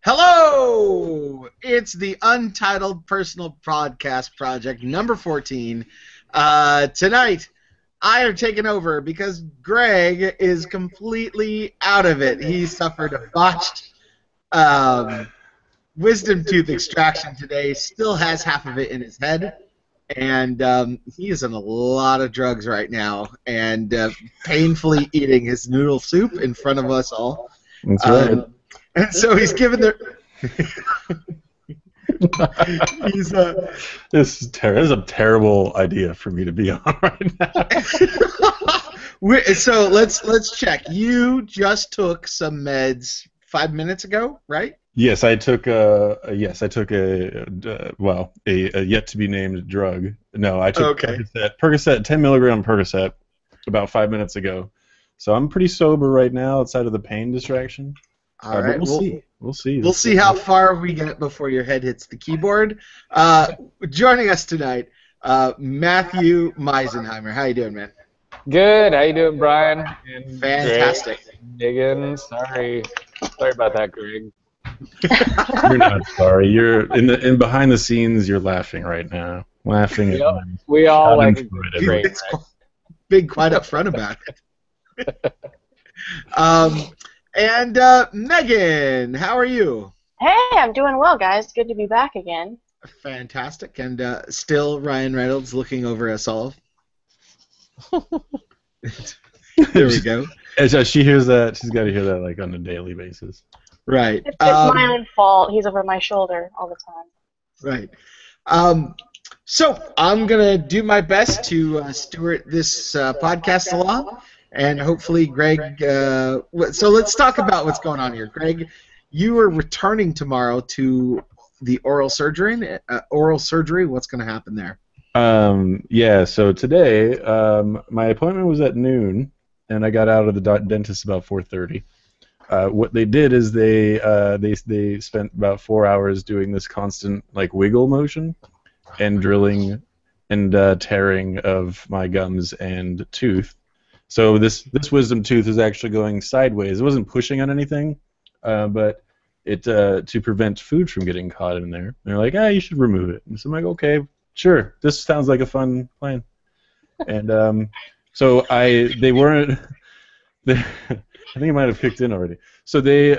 Hello! It's the Untitled Personal Podcast Project, number 14. Tonight, I am taking over because Greg is completely out of it. He suffered a botched wisdom tooth extraction today, still has half of it in his head, and he is on a lot of drugs right now and painfully eating his noodle soup in front of us all. That's right. And so he's given the. This is a terrible idea for me to be on right now. So let's check. You just took some meds 5 minutes ago, right? Yes, I took a yet to be named drug. No, I took Percocet, 10 milligram Percocet, about 5 minutes ago. So I'm pretty sober right now, outside of the pain distraction. All right, we'll see. We'll see how far we get before your head hits the keyboard. Joining us tonight, Matthew Meisenheimer. How you doing, man? Good. How you doing, Brian? Fantastic. Diggin. Sorry about that, Greg. You're not sorry. You're in behind the scenes. You're laughing right now. Laughing. We all like Greg. Big, quite upfront about it. And Megan, how are you? Hey, I'm doing well, guys. Good to be back again. Fantastic. And still Ryan Reynolds looking over us all. There we go. As she hears that, she's got to hear that like on a daily basis. Right. It's my own fault. He's over my shoulder all the time. Right. So I'm going to do my best to steward this podcast along. And hopefully, Greg. So let's talk about what's going on here, Greg. You are returning tomorrow to the oral surgery. What's going to happen there? Yeah. So today, my appointment was at noon, and I got out of the dentist about 4:30. What they did is they spent about 4 hours doing this constant like wiggle motion, and drilling, and tearing of my gums and tooth. So this wisdom tooth is actually going sideways. It wasn't pushing on anything, but it to prevent food from getting caught in there. And they're like, you should remove it. And so I'm like, okay, sure. This sounds like a fun plan. And so they weren't. I think it might have kicked in already. So they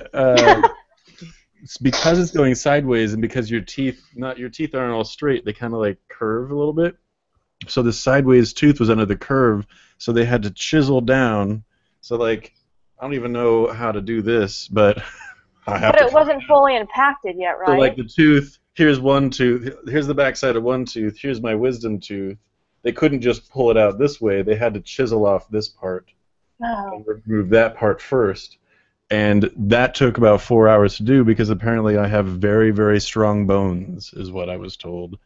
because it's going sideways and because your teeth aren't all straight, they kind of like curve a little bit. So the sideways tooth was under the curve, so they had to chisel down. So like, I don't even know how to do this, but I have to. But it wasn't fully impacted yet, right? So like the tooth, here's one tooth, here's the backside of one tooth, here's my wisdom tooth. They couldn't just pull it out this way. They had to chisel off this part and remove that part first. And that took about 4 hours to do because apparently I have very, very strong bones, is what I was told.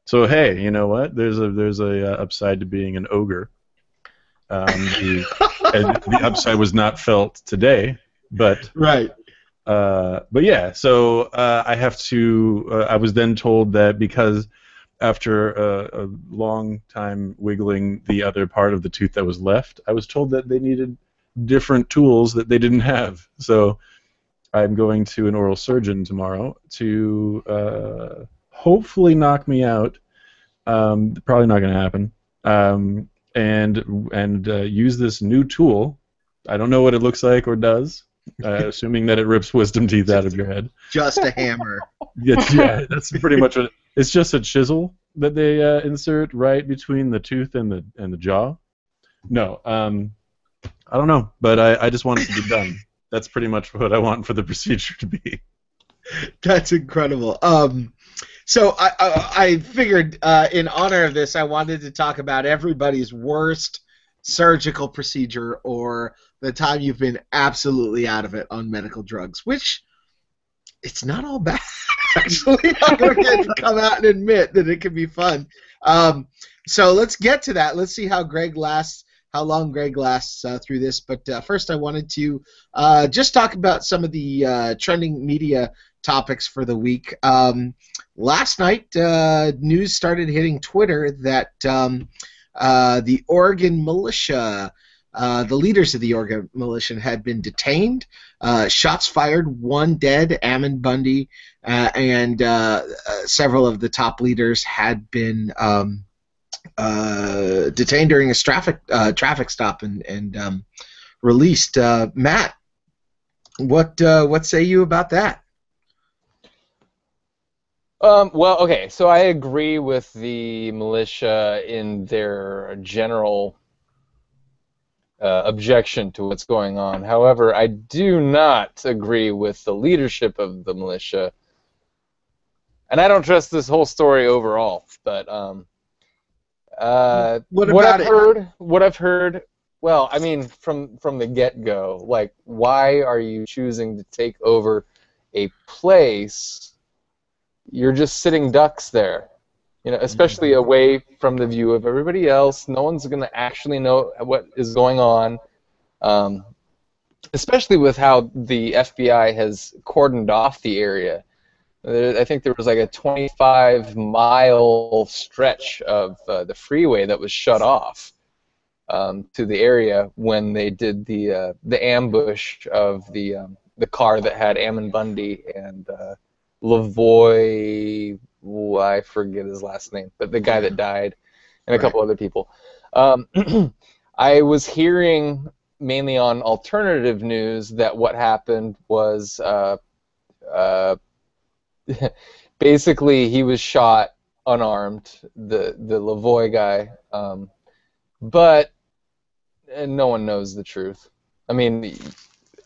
So hey, you know what? There's a upside to being an ogre. The upside was not felt today, but right. But yeah. So I have to. I was then told that because after a long time wiggling the other part of the tooth that was left, I was told that they needed different tools that they didn't have. So I'm going to an oral surgeon tomorrow to. Hopefully knock me out. Probably not going to happen. And use this new tool. I don't know what it looks like or does. Assuming that it rips wisdom teeth out of your head. Just a hammer. Yeah, that's pretty much what. It's just a chisel that they insert right between the tooth and the jaw. No, I don't know, but I just want it to be done. That's pretty much what I want for the procedure to be. That's incredible. So I figured in honor of this, I wanted to talk about everybody's worst surgical procedure or the time you've been absolutely out of it on medical drugs, which it's not all bad. Actually, I'm going to come out and admit that it can be fun. So let's get to that. Let's see how long Greg lasts through this. But first I wanted to just talk about some of the trending media topics for the week. Last night, news started hitting Twitter that the Oregon militia the leaders of the Yorga militia had been detained. Shots fired, one dead. Ammon Bundy and several of the top leaders had been detained during a traffic stop and released. Matt, what say you about that? Well, okay, so I agree with the militia in their general objection to what's going on. However, I do not agree with the leadership of the militia, and I don't trust this whole story overall. But what I've heard, well, I mean, from the get-go, like, why are you choosing to take over a place? You're just sitting ducks there, you know, especially away from the view of everybody else. No one's going to actually know what is going on, especially with how the FBI has cordoned off the area. I think there was like a 25-mile stretch of the freeway that was shut off to the area when they did the ambush of the car that had Ammon Bundy and Lavoy, I forget his last name, but the guy that died, and a couple other people. I was hearing mainly on alternative news that what happened was basically he was shot unarmed, the Lavoy guy, but no one knows the truth. I mean,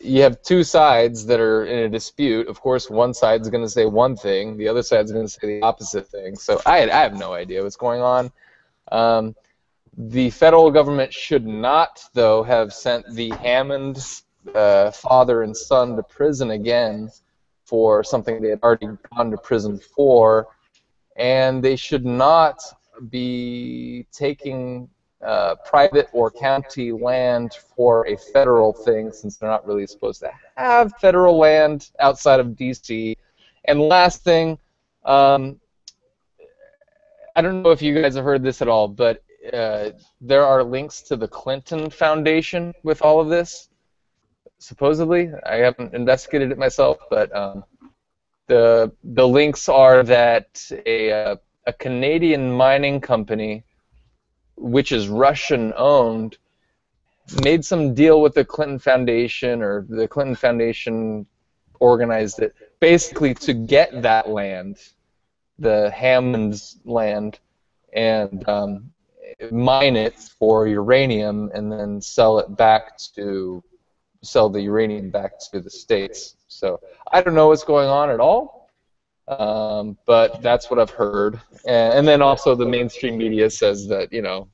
you have two sides that are in a dispute. Of course, one side's going to say one thing, the other side's going to say the opposite thing. So I have no idea what's going on. The federal government should not, though, have sent the Hammond father and son to prison again for something they had already gone to prison for, and they should not be taking private or county land for a federal thing, since they're not really supposed to have federal land outside of D.C. And last thing, I don't know if you guys have heard this at all, but there are links to the Clinton Foundation with all of this, supposedly. I haven't investigated it myself, but the links are that a Canadian mining company, which is Russian-owned, made some deal with the Clinton Foundation, or the Clinton Foundation organized it, basically to get that land, the Hammond's land, and mine it for uranium, and then sell the uranium back to the States. So I don't know what's going on at all, but that's what I've heard. And then also the mainstream media says that, you know,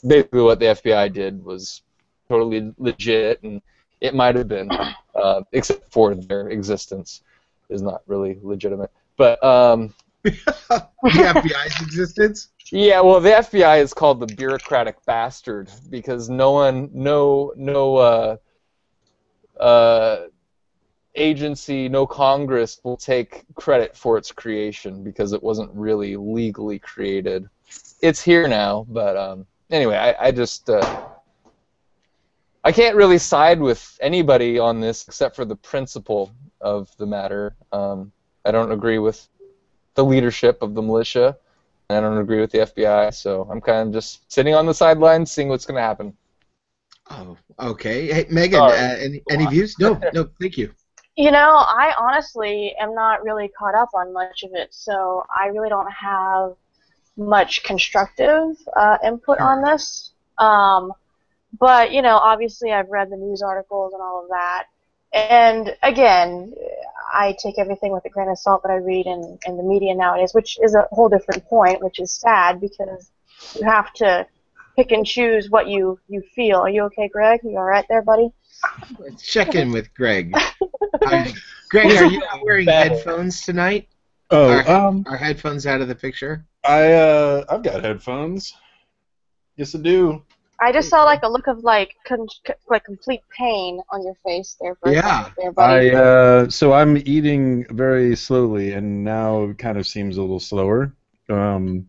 basically what the FBI did was totally legit, and it might have been, except for their existence is not really legitimate. But the FBI's existence? Yeah, well, the FBI is called the bureaucratic bastard because no agency, no Congress will take credit for its creation because it wasn't really legally created. It's here now, but anyway, I just I can't really side with anybody on this except for the principle of the matter. I don't agree with the leadership of the militia. I don't agree with the FBI, so I'm kind of just sitting on the sidelines, seeing what's going to happen. Oh, okay. Hey, Megan, any views? No, thank you. You know, I honestly am not really caught up on much of it, so I really don't have much constructive input on this. But, you know, obviously I've read the news articles and all of that. And, again, I take everything with a grain of salt that I read in the media nowadays, which is a whole different point, which is sad because you have to pick and choose what you feel. Are you okay, Greg? You all right there, buddy? Let's check in with Greg. Greg, are you not wearing headphones tonight? Oh, are headphones out of the picture? I've got headphones. Yes, I do. I just saw like a look of like complete pain on your face there. For a second there, buddy. So I'm eating very slowly, and now it kind of seems a little slower. Cold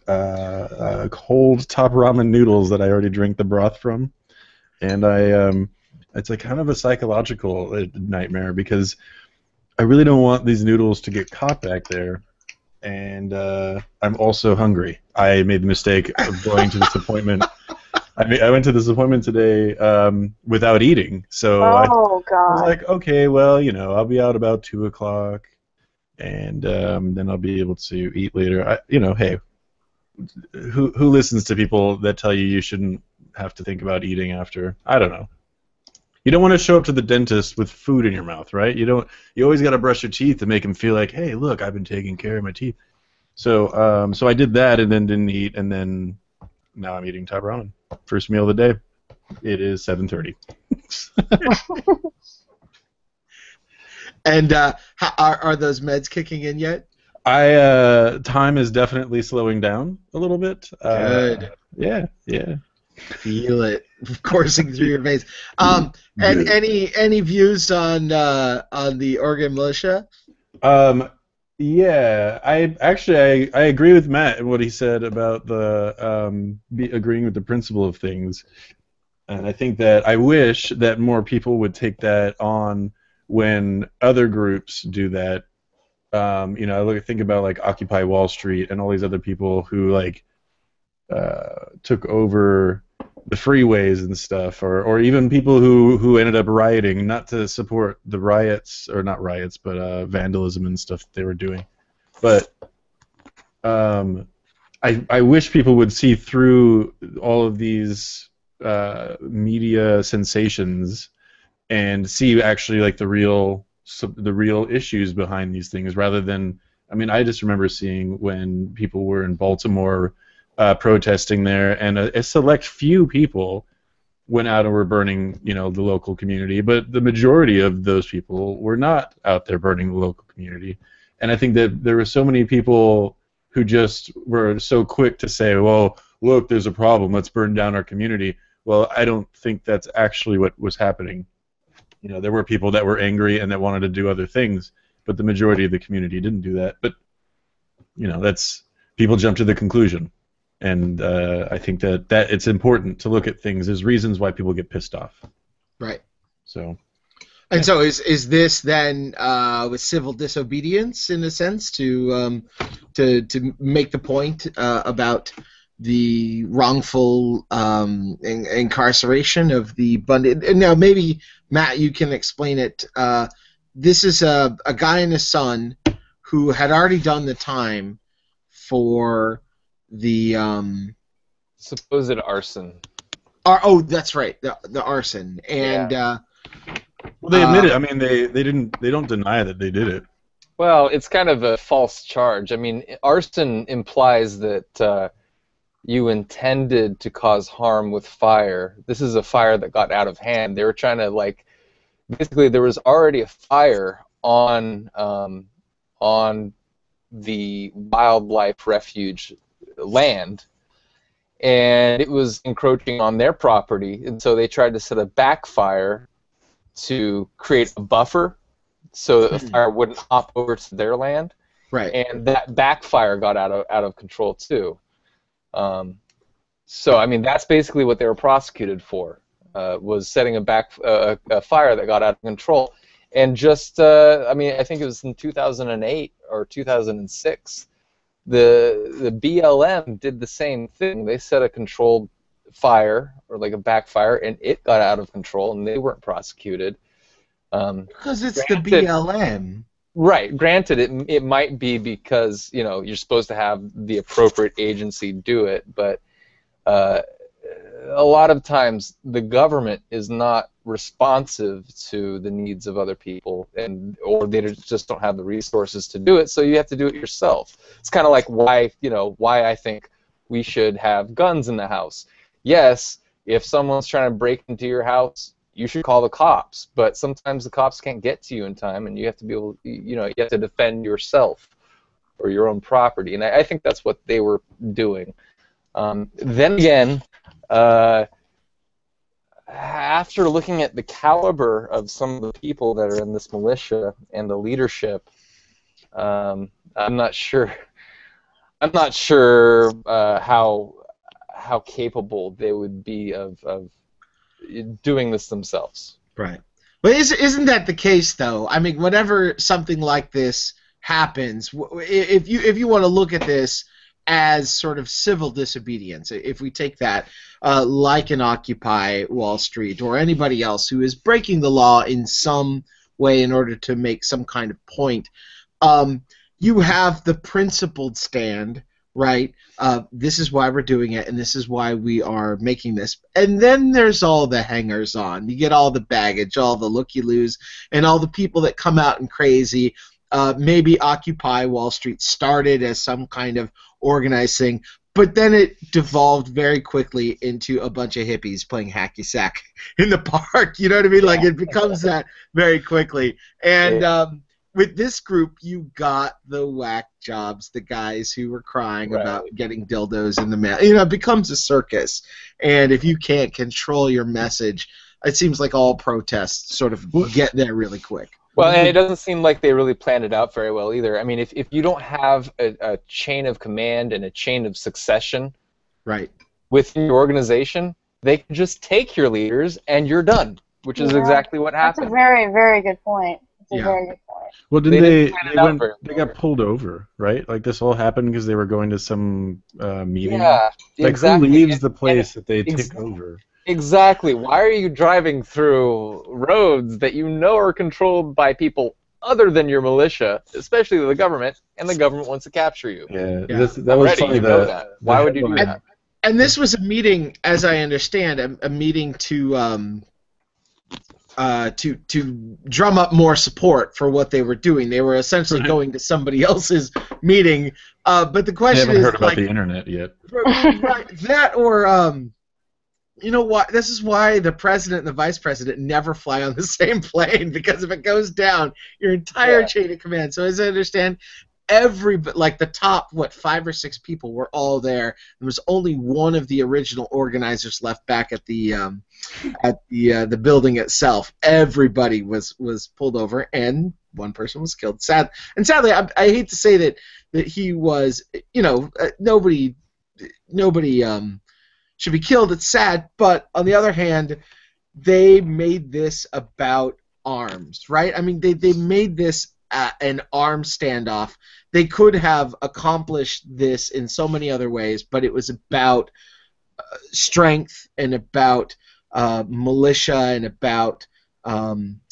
top ramen noodles that I already drank the broth from. and it's like kind of a psychological nightmare because I really don't want these noodles to get caught back there, and I'm also hungry. I made the mistake of going to this appointment. I went to this appointment today without eating, so I was God. like, okay, well, I'll be out about 2 o'clock, and then I'll be able to eat later. Hey, who listens to people that tell you shouldn't have to think about eating after? I don't know. You don't want to show up to the dentist with food in your mouth, right? You always got to brush your teeth to make them feel like, hey, look, I've been taking care of my teeth. So I did that and then didn't eat, and then now I'm eating Thai ramen. First meal of the day. It is 7:30. And are those meds kicking in yet? Time is definitely slowing down a little bit. Good. Yeah. Feel it coursing through your veins. And any views on the Oregon militia? Yeah, I agree with Matt and what he said about the agreeing with the principle of things, and I think that I wish that more people would take that on when other groups do that. I think about like Occupy Wall Street and all these other people who took over the freeways and stuff, or even people who ended up rioting, not to support the riots, or not riots, but vandalism and stuff that they were doing. But I wish people would see through all of these media sensations and see actually like the real issues behind these things, rather than, I just remember seeing when people were in Baltimore protesting there, and a select few people went out and were burning, the local community, but the majority of those people were not out there burning the local community. And I think that there were so many people who just were so quick to say, well, look, there's a problem, let's burn down our community. Well, I don't think that's actually what was happening. There were people that were angry and that wanted to do other things, but the majority of the community didn't do that. But, that's, people jump to the conclusion. And I think that it's important to look at things as reasons why people get pissed off. Right. So. And so is this then with civil disobedience in a sense to make the point about the wrongful incarceration of the Bundy? And now maybe Matt, you can explain it. This is a guy and his son who had already done the time for the supposed arson. Oh, that's right, the arson, and well, they admit it. They don't deny that they did it. Well, it's kind of a false charge. Arson implies that you intended to cause harm with fire. This is a fire that got out of hand. They were trying to basically there was already a fire on the wildlife refuge land, and it was encroaching on their property, and so they tried to set a backfire to create a buffer so that the fire wouldn't hop over to their land. Right. And that backfire got out of control too. So that's basically what they were prosecuted for, was setting a fire that got out of control. And just I think it was in 2008 or 2006, the BLM did the same thing. They set a controlled fire, or like a backfire, and it got out of control, and they weren't prosecuted. Because it's the BLM. Right. Granted, it might be because you're supposed to have the appropriate agency do it, but a lot of times the government is not responsive to the needs of other people, or they just don't have the resources to do it, so you have to do it yourself. It's kind of like why I think we should have guns in the house. Yes, if someone's trying to break into your house, you should call the cops, but sometimes the cops can't get to you in time, and you have to be able, you have to defend yourself or your own property, and I think that's what they were doing. Then again, after looking at the caliber of some of the people that are in this militia and the leadership, I'm not sure how capable they would be of doing this themselves. Right. But isn't that the case, though? I mean, whenever something like this happens, if you want to look at this as sort of civil disobedience, if we take that, like an Occupy Wall Street or anybody else who is breaking the law in some way in order to make some kind of point, you have the principled stand, right? This is why we're doing it, and this is why we are making this. And then there's all the hangers-on. You get all the baggage, all the looky-loos, and all the people that come out and crazy. Maybe Occupy Wall Street started as some kind of organized thing, but then it devolved very quickly into a bunch of hippies playing hacky sack in the park. You know what I mean? Like, it becomes that very quickly. And with this group, you got the whack jobs, the guys who were crying about getting dildos in the mail. You know, it becomes a circus. And if you can't control your message, it seems like all protests sort of get there really quick. Well, and it doesn't seem like they really planned it out very well either. I mean, if you don't have a chain of command and a chain of succession within your organization, they can just take your leaders and you're done, which is exactly what happened. That's a very, very good point. That's a very good point. Well, didn't they got pulled over, right? Like, this all happened because they were going to some meeting? Yeah, like, exactly. who leaves the place that they take over? Exactly. Why are you driving through roads that you know are controlled by people other than your militia, especially the government, and the government wants to capture you? Yeah. That was funny. Why would you do that? And this was a meeting, as I understand, a meeting to drum up more support for what they were doing. They were essentially going to somebody else's meeting. But the question is, I haven't heard about the internet yet. That or you know what? This is why the president and the vice president never fly on the same plane, because if it goes down, your entire chain of command. So as I understand, the top 5 or 6 people were all there. There was only one of the original organizers left back at the building itself. Everybody was pulled over, and one person was killed. Sadly, I hate to say that he was. Nobody should be killed. It's sad, but on the other hand, they made this about arms, right? I mean, they made this an arms standoff. They could have accomplished this in so many other ways, but it was about strength and about militia and about guns,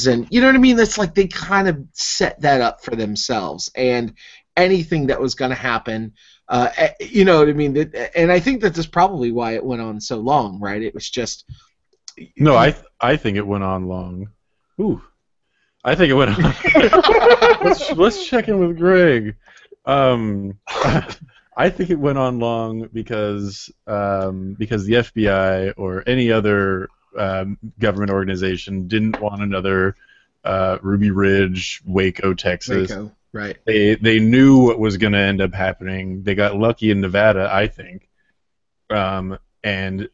and you know what I mean? That's like they kind of set that up for themselves, and anything that was going to happen, you know what I mean? And I think that's probably why it went on so long, right? It was just... No, I think it went on long. Ooh. I think it went on... let's check in with Greg. I think it went on long because the FBI or any other government organization didn't want another Ruby Ridge, Waco, Texas. Waco. Right. They knew what was going to end up happening. They got lucky in Nevada, I think, and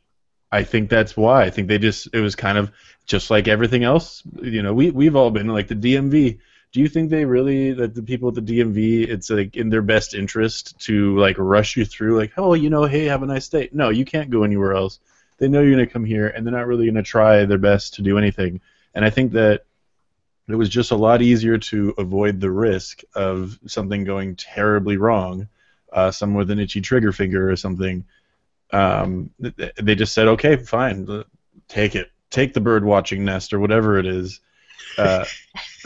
I think that's why. I think it was kind of just like everything else. You know, we've all been like the DMV. Do you think that the people at the DMV, it's like in their best interest to like rush you through, like, oh, hey, have a nice day? No, you can't go anywhere else. They know you're going to come here, and they're not really going to try their best to do anything. And I think that it was just a lot easier to avoid the risk of something going terribly wrong, someone with an itchy trigger finger or something. They just said, okay, fine, take it. Take the bird watching nest or whatever it is. I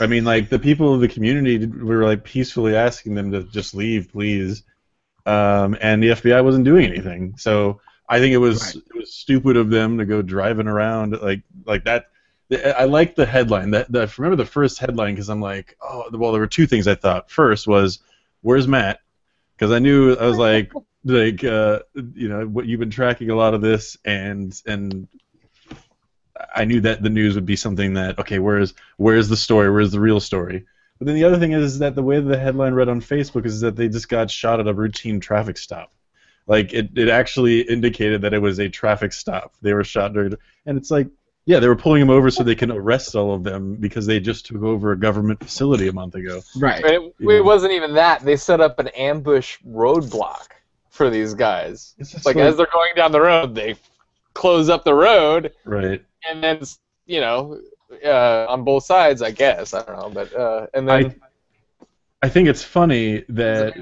mean, like, the people of the community were like peacefully asking them to just leave, please. And the FBI wasn't doing anything. So I think it was stupid of them to go driving around like that. I like the headline. I remember the first headline because I'm like, oh, well, there were 2 things I thought. First was, where's Matt? Because I was like, what you've been tracking a lot of this, and I knew that the news would be something that, okay, where's the story? Where's the real story? But then the other thing is that the way the headline read on Facebook is that they just got shot at a routine traffic stop. Like, it actually indicated that it was a traffic stop. They were shot during, and it's like, yeah, they were pulling them over so they can arrest all of them because they just took over a government facility a month ago. Right. It wasn't even that. They set up an ambush roadblock for these guys. Like, as they're going down the road, they close up the road, Right. and then on both sides, I guess. I don't know, but and then I think it's funny that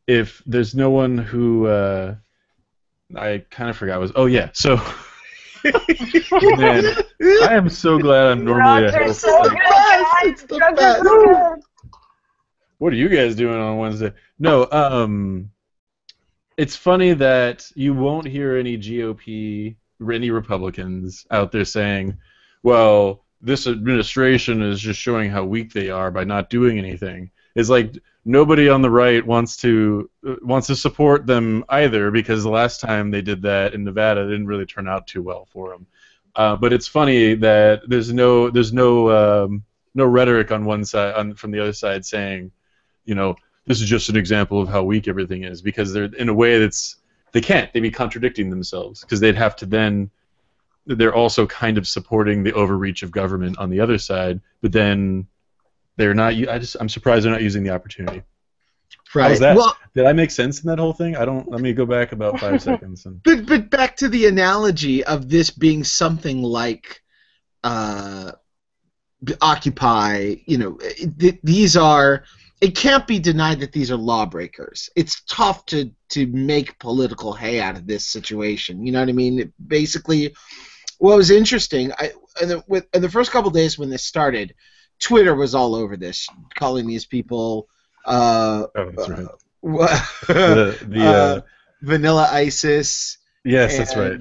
if there's no one who I kind of forgot was so. Man, I am so glad I'm normally a Drugs are host. so good, guys. It's the Drugs best. are so good. What are you guys doing on Wednesday? No, it's funny that you won't hear any GOP, any Republicans out there saying, well, this administration is just showing how weak they are by not doing anything. It's like nobody on the right wants to support them either, because the last time they did that in Nevada, it didn't really turn out too well for them. But it's funny that there's no rhetoric on one side from the other side saying, this is just an example of how weak everything is, because they're in a way they'd be contradicting themselves, because they'd have to then they're also kind of supporting the overreach of government on the other side, but then they're not. I'm surprised they're not using the opportunity. Right. How's that? Well, did I make sense in that whole thing? Let me go back about 5 seconds. but back to the analogy of this being something like Occupy. These are. It can't be denied that these are lawbreakers. It's tough to make political hay out of this situation. You know what I mean? Basically, what was interesting, in the first couple of days when this started, Twitter was all over this, calling these people that's right. Vanilla ISIS. Yes, that's right.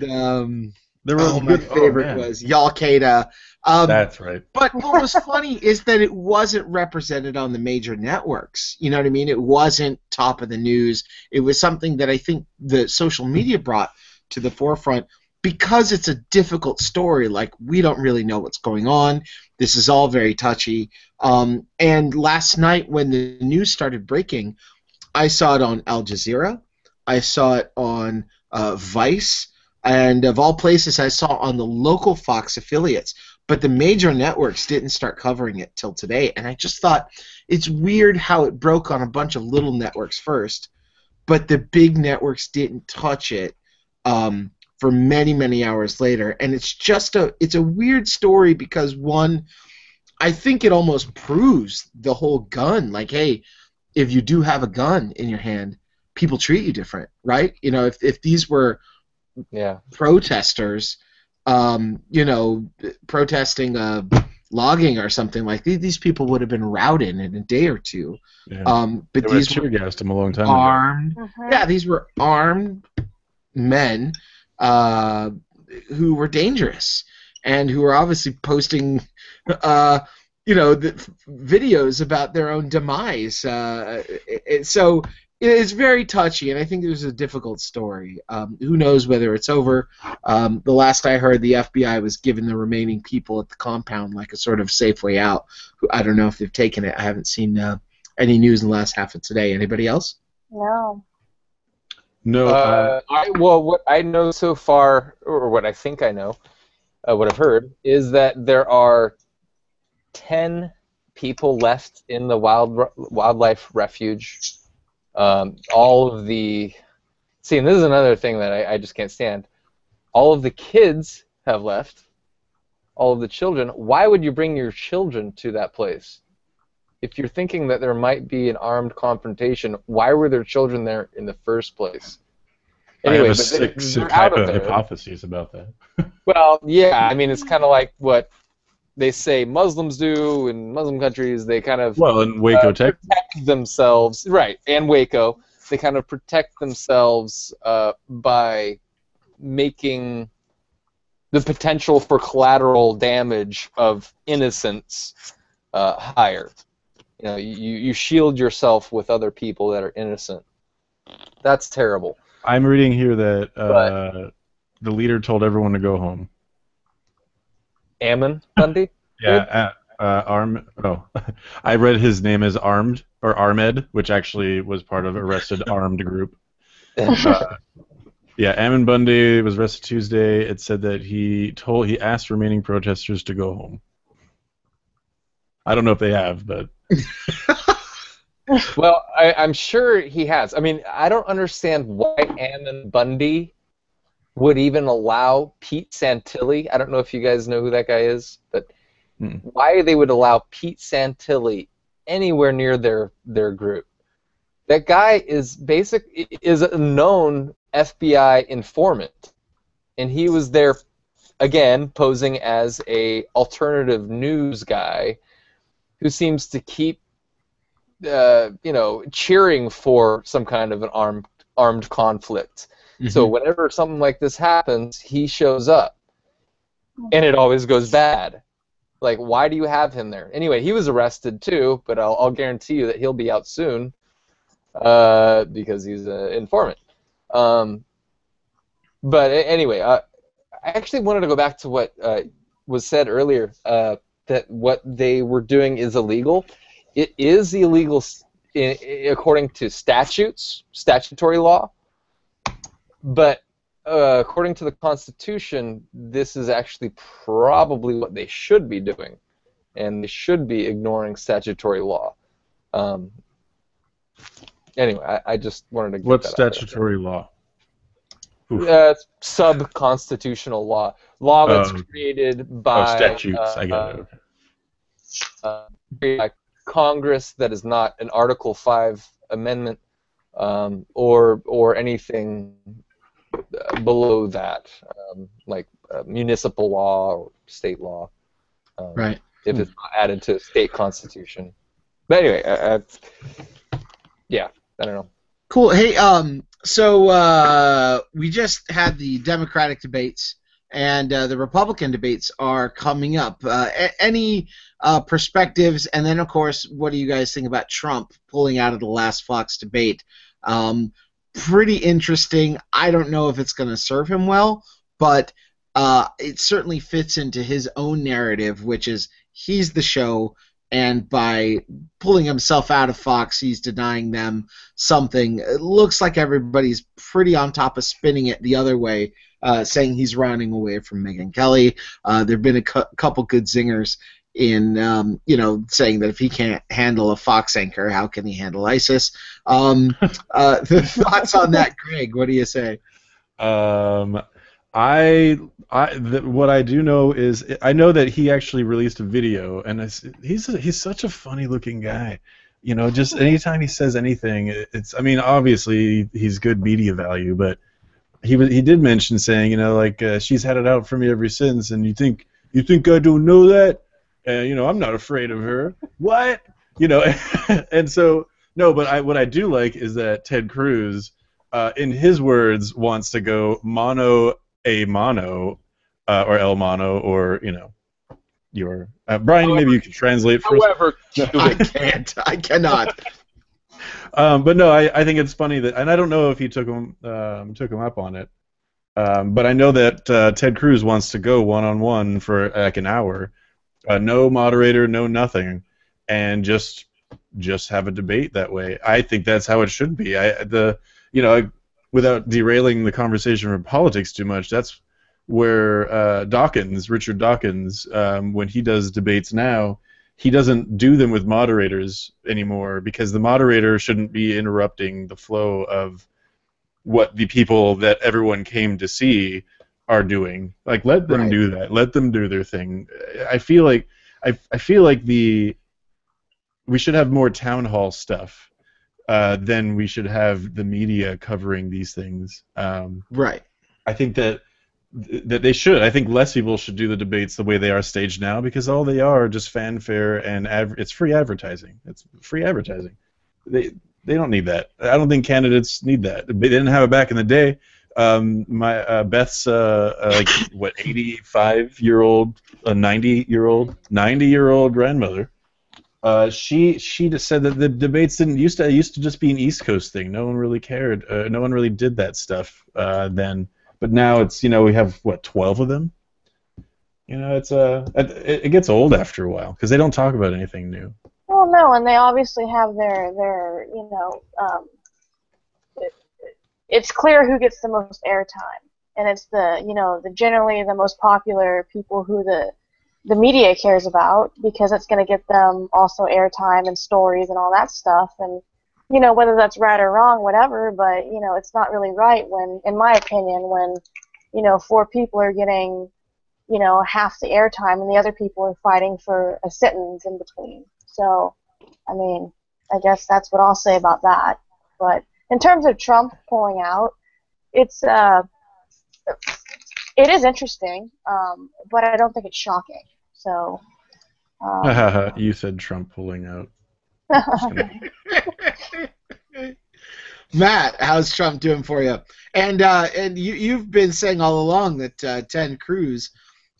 My favorite was Al-Qaeda. That's right. But what was funny is that it wasn't represented on the major networks. You know what I mean? It wasn't top of the news. It was something that I think the social media brought to the forefront, because it's a difficult story. Like, we don't really know what's going on. This is all very touchy. And last night when the news started breaking, I saw it on Al Jazeera. I saw it on Vice. And of all places, I saw on the local Fox affiliates. But the major networks didn't start covering it till today. And I just thought it's weird how it broke on a bunch of little networks first, but the big networks didn't touch it for many, many hours later. And it's a weird story because, one, I think it almost proves the whole gun. Like, hey, if you do have a gun in your hand, people treat you different, right? If these were protesters, protesting logging or something, like these people would have been routed in a day or two. Yeah. But they these tear gassed them a long time armed. ago. Yeah, these were armed men who were dangerous and who were obviously posting, the videos about their own demise. So it's very touchy, and I think it was a difficult story. Who knows whether it's over? The last I heard, the FBI was giving the remaining people at the compound like a sort of safe way out. I don't know if they've taken it. I haven't seen any news in the last half of today. Anybody else? No. No. What I know so far, or what I think I know, what I've heard, is that there are 10 people left in the wildlife refuge. All of the... See, and this is another thing that I just can't stand. All of the kids have left. All of the children. Why would you bring your children to that place? If you're thinking that there might be an armed confrontation, why were there children there in the first place? Anyway, I have a sick hypothesis about that. Well, yeah, I mean, it's kind of like what they say Muslims do in Muslim countries. They kind of in Waco, protect themselves, right? And Waco, they kind of protect themselves by making the potential for collateral damage of innocence higher. You shield yourself with other people that are innocent. That's terrible. I'm reading here that the leader told everyone to go home. Ammon Bundy? Yeah, I read his name as Armed, or Ahmed, which actually was part of Arrested Armed Group. Ammon Bundy was arrested Tuesday. It said that he asked remaining protesters to go home. I don't know if they have, but... Well, I'm sure he has. I mean, I don't understand why Ammon Bundy would even allow Pete Santilli. I don't know if you guys know who that guy is, but why they would allow Pete Santilli anywhere near their group. That guy is a known FBI informant, and he was there again posing as a alternative news guy who seems to keep cheering for some kind of an armed conflict. Mm-hmm. So whenever something like this happens, he shows up, and it always goes bad. Like, why do you have him there? Anyway, he was arrested too, but I'll guarantee you that he'll be out soon because he's an informant. But anyway, I actually wanted to go back to what was said earlier, that what they were doing is illegal. It is illegal according to statutory law, but according to the Constitution, this is actually probably what they should be doing, and they should be ignoring statutory law. Anyway, I just wanted to get What's that out statutory law? Sub-constitutional law that's created by statutes. I get it. By Congress that is not an Article 5 amendment or anything below that, like municipal law or state law. Right. If it's not added to state constitution. But anyway, yeah, I don't know. Cool. Hey, so we just had the Democratic debates, and the Republican debates are coming up. Any perspectives? And then, of course, what do you guys think about Trump pulling out of the last Fox debate? Pretty interesting. I don't know if it's going to serve him well, but it certainly fits into his own narrative, which is he's the show, and by pulling himself out of Fox, he's denying them something. It looks like everybody's pretty on top of spinning it the other way, saying he's running away from Megyn Kelly. There have been a couple good zingers in saying that if he can't handle a Fox anchor, how can he handle ISIS? The thoughts on that, Greg? What do you say? What I do know is I know that he actually released a video, and he's such a funny-looking guy. Just anytime he says anything, I mean, obviously he's good media value, but he did mention saying, she's had it out for me ever since, and you think I don't know that? I'm not afraid of her. What? And so no, but what I do like is that Ted Cruz, in his words, wants to go mono a mono, or el mono, or your Brian. Maybe you can translate for us. I cannot. But no, I think it's funny that, and I don't know if he took him up on it. But I know that Ted Cruz wants to go one-on-one for like an hour. No moderator, no nothing, and just have a debate that way. I think that's how it should be. Without derailing the conversation from politics too much, that's where Richard Dawkins, when he does debates now, he doesn't do them with moderators anymore, because the moderator shouldn't be interrupting the flow of what the people that everyone came to see are doing. Like, let them do that. Let them do their thing. I feel like we should have more town hall stuff than we should have the media covering these things. Right. I think that they should. I think less people should do the debates the way they are staged now, because all they are just fanfare and it's free advertising. It's free advertising. They don't need that. I don't think candidates need that. They didn't have it back in the day. Beth's 85-year-old, 90-year-old grandmother. She just said that the debates used to just be an East Coast thing. No one really cared. No one really did that stuff then. But now it's we have 12 of them. It gets old after a while because they don't talk about anything new. Well, no, and they obviously have their it's clear who gets the most airtime, and it's the generally the most popular people who the media cares about, because it's going to get them also airtime and stories and all that stuff. And whether that's right or wrong, whatever, but it's not really right when, in my opinion, when four people are getting, half the airtime, and the other people are fighting for a sentence in between. So, I mean, I guess that's what I'll say about that. But in terms of Trump pulling out, it is interesting, but I don't think it's shocking. So. You said Trump pulling out. Matt, how's Trump doing for you? And you've been saying all along that Ted Cruz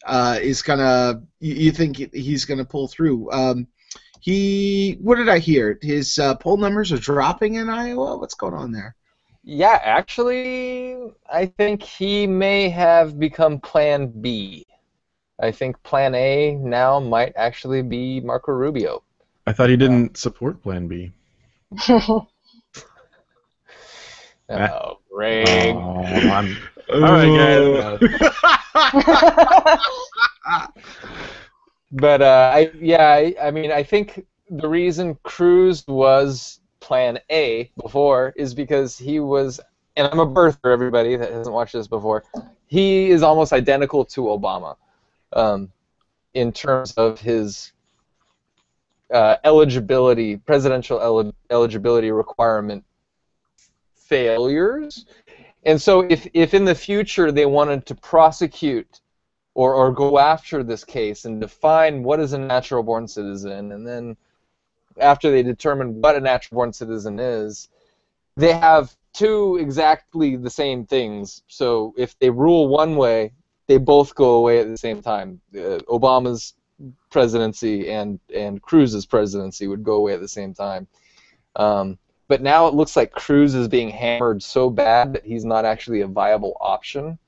is gonna. You think he's gonna pull through? What did I hear? His poll numbers are dropping in Iowa. What's going on there? Yeah, actually, I think he may have become Plan B. I think Plan A now might actually be Marco Rubio. I thought he didn't support Plan B. Oh, Greg. All right, guys. But I mean, I think the reason Cruz was Plan A before is because he was, and I'm a birther, everybody that hasn't watched this before, he is almost identical to Obama in terms of his presidential eligibility requirement failures. And so if in the future they wanted to prosecute or go after this case and define what is a natural-born citizen, and then after they determine what a natural-born citizen is, they have two exactly the same things. So if they rule one way, they both go away at the same time. Obama's presidency and Cruz's presidency would go away at the same time. But now it looks like Cruz is being hammered so bad that he's not actually a viable option.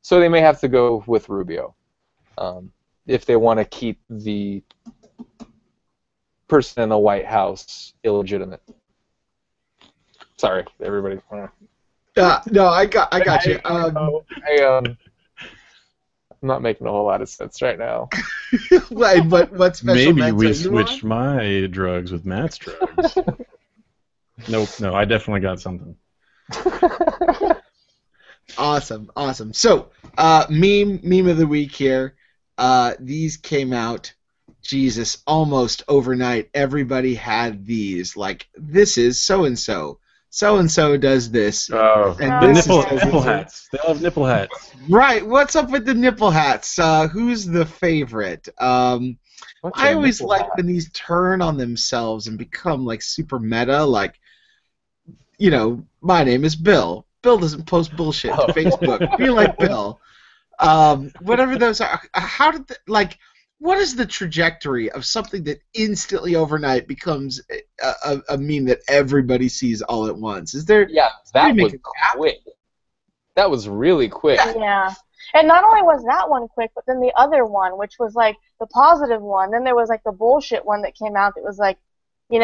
So they may have to go with Rubio if they want to keep the person in the White House illegitimate. Sorry, everybody. No, I got you. I'm not making a whole lot of sense right now. But what special Maybe we meds are you on? switched my drugs with Matt's drugs. Nope, no, I definitely got something. Awesome. So, meme of the week here. These came out, Jesus, almost overnight. Everybody had these. Like, this is so-and-so. So-and-so does this. Oh, And the this is nipple hats. They all have nipple hats. Right. What's up with the nipple hats? Who's the favorite? I always like when these turn on themselves and become, like, super meta. Like, my name is Bill. Bill doesn't post bullshit to Facebook. Be like Bill. Whatever those are. How did what is the trajectory of something that instantly overnight becomes a meme that everybody sees all at once? Is there? Yeah, that was quick. That was really quick. Yeah. And not only was that one quick, but then the other one, which was like the positive one, then there was like the bullshit one that came out that was like, in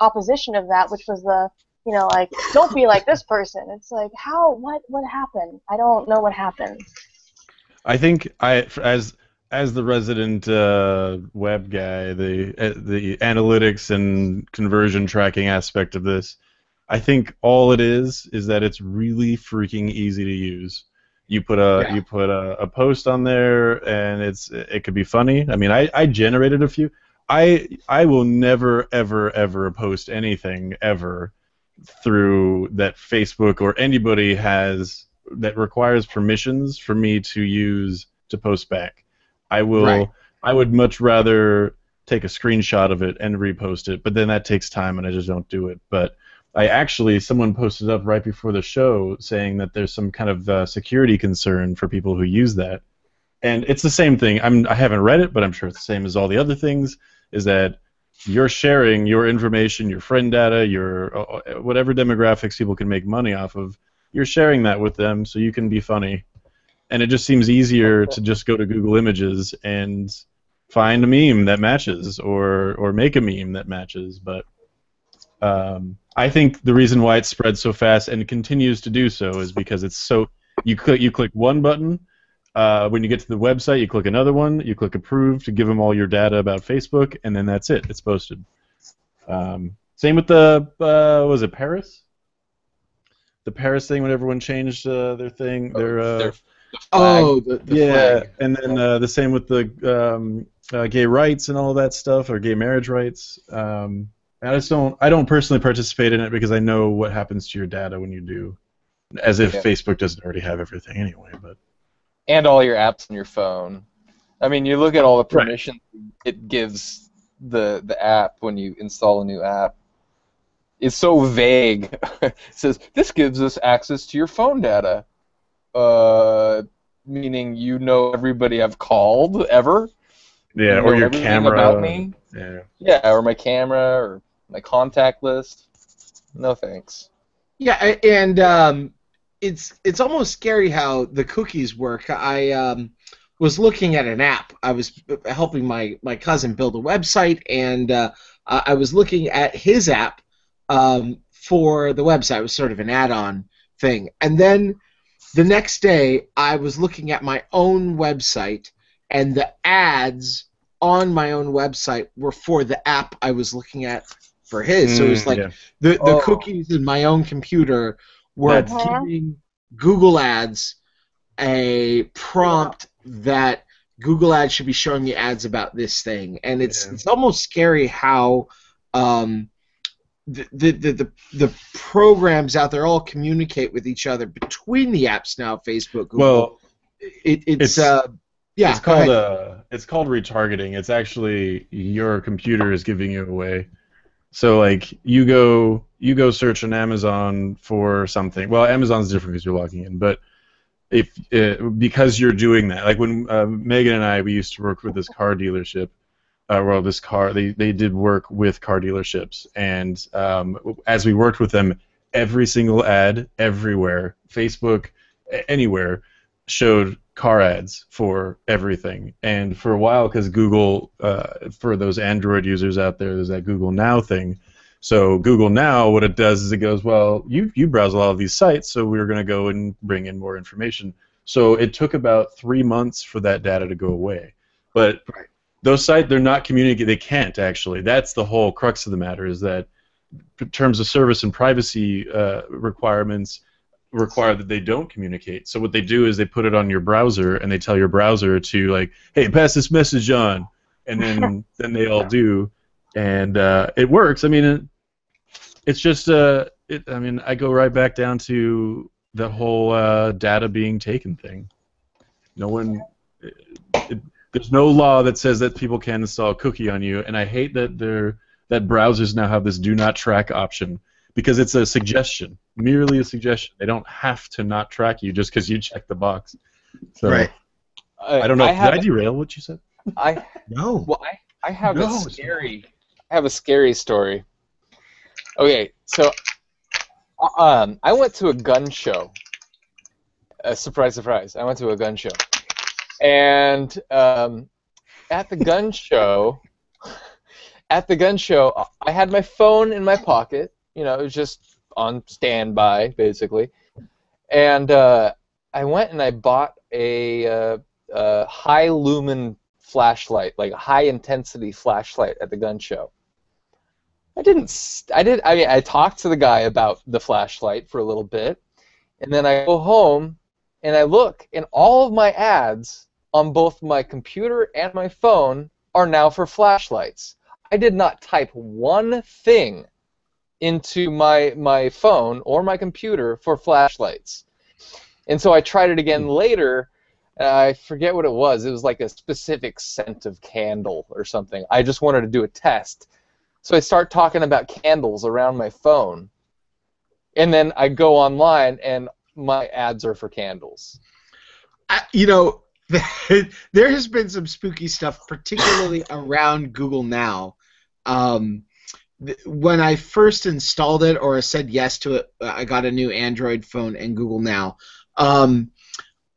opposition of that, which was the, like, don't be like this person. It's like, how? What happened? I don't know what happened. I think as the resident web guy, the analytics and conversion tracking aspect of this, I think all it is that it's really freaking easy to use. You put a post on there, and it could be funny. I mean, I generated a few. I will never ever post anything ever through that Facebook or anybody has that requires permissions for me to use to post back. I would much rather take a screenshot of it and repost it, but then that takes time and I just don't do it. But someone posted up right before the show saying that there's some kind of security concern for people who use that. And it's the same thing. I haven't read it, but I'm sure it's the same as all the other things, is that you're sharing your information, your friend data, your whatever demographics people can make money off of, you're sharing that with them so you can be funny. And it just seems easier to just go to Google Images and find a meme that matches or make a meme that matches. But I think the reason why it spread so fast and continues to do so is because it's so you click one button. When you get to the website, you click another one. You click approve to give them all your data about Facebook, and then that's it. It's posted. Same with the was it Paris? the Paris thing when everyone changed their thing, Their flag. Oh, the yeah, flag. and then the same with the gay rights and all that stuff, or gay marriage rights. I don't personally participate in it because I know what happens to your data when you do. As if Yeah. Facebook doesn't already have everything anyway, but And all your apps on your phone. I mean, you look at all the permissions it gives the app when you install a new app. It's so vague. It says, this gives us access to your phone data. Meaning you know everybody I've called ever. yeah, You or know your everything camera. about me. Yeah. Yeah, or my camera, or my contact list. No thanks. Yeah, and it's almost scary how the cookies work. I was looking at an app. I was helping my cousin build a website, and I was looking at his app for the website. It was sort of an add-on thing. And then the next day, I was looking at my own website, and the ads on my own website were for the app I was looking at for his. So it was like yeah. the cookies in my own computer were That's- giving Google Ads a prompt that Google Ads should be showing me ads about this thing, and it's almost scary how the programs out there all communicate with each other between the apps now. Facebook, Google. Well, it's yeah. It's go called ahead. it's called retargeting. It's actually your computer is giving you away. So like you go search on Amazon for something. Well, Amazon's different because you're logging in, but if because you're doing that, like when Megan and I, we used to work with this car dealership. They did work with car dealerships, and as we worked with them, every single ad everywhere, Facebook, anywhere, showed car ads for everything. And for a while, because Google, for those Android users out there, there's that Google Now thing. So Google Now, what it does is it goes, well, you browse a lot of these sites, so we're going to go and bring in more information. So it took about 3 months for that data to go away. But those sites, they're not communicating. They can't, actually. That's the whole crux of the matter, is that in terms of service and privacy requirements require that they don't communicate. So what they do is they put it on your browser, and they tell your browser to, like, hey, pass this message on. And then they all do. And it works. I mean, it's just, I mean, I go right back down to the whole data being taken thing. No one, there's no law that says that people can install a cookie on you, and I hate that that browsers now have this do not track option, because it's a suggestion, merely a suggestion. They don't have to not track you just because you check the box. So, Right. I don't know. Did I derail what you said? No. Well, I have a scary story. Okay, so I went to a gun show. Surprise, surprise! I went to a gun show, and at the gun show, I had my phone in my pocket. You know, it was just on standby, basically. And I went and I bought a high lumen flashlight, like a high intensity flashlight at the gun show. I mean, I talked to the guy about the flashlight for a little bit, and then I go home and I look, and all of my ads on both my computer and my phone are now for flashlights. I did not type one thing into my phone or my computer for flashlights. And so I tried it again later. I forget what it was. It was like a specific scent of candle or something. I just wanted to do a test. So I start talking about candles around my phone. And then I go online, and my ads are for candles. You know, there has been some spooky stuff, particularly around Google Now. When I first installed it, or said yes to it, I got a new Android phone and Google Now.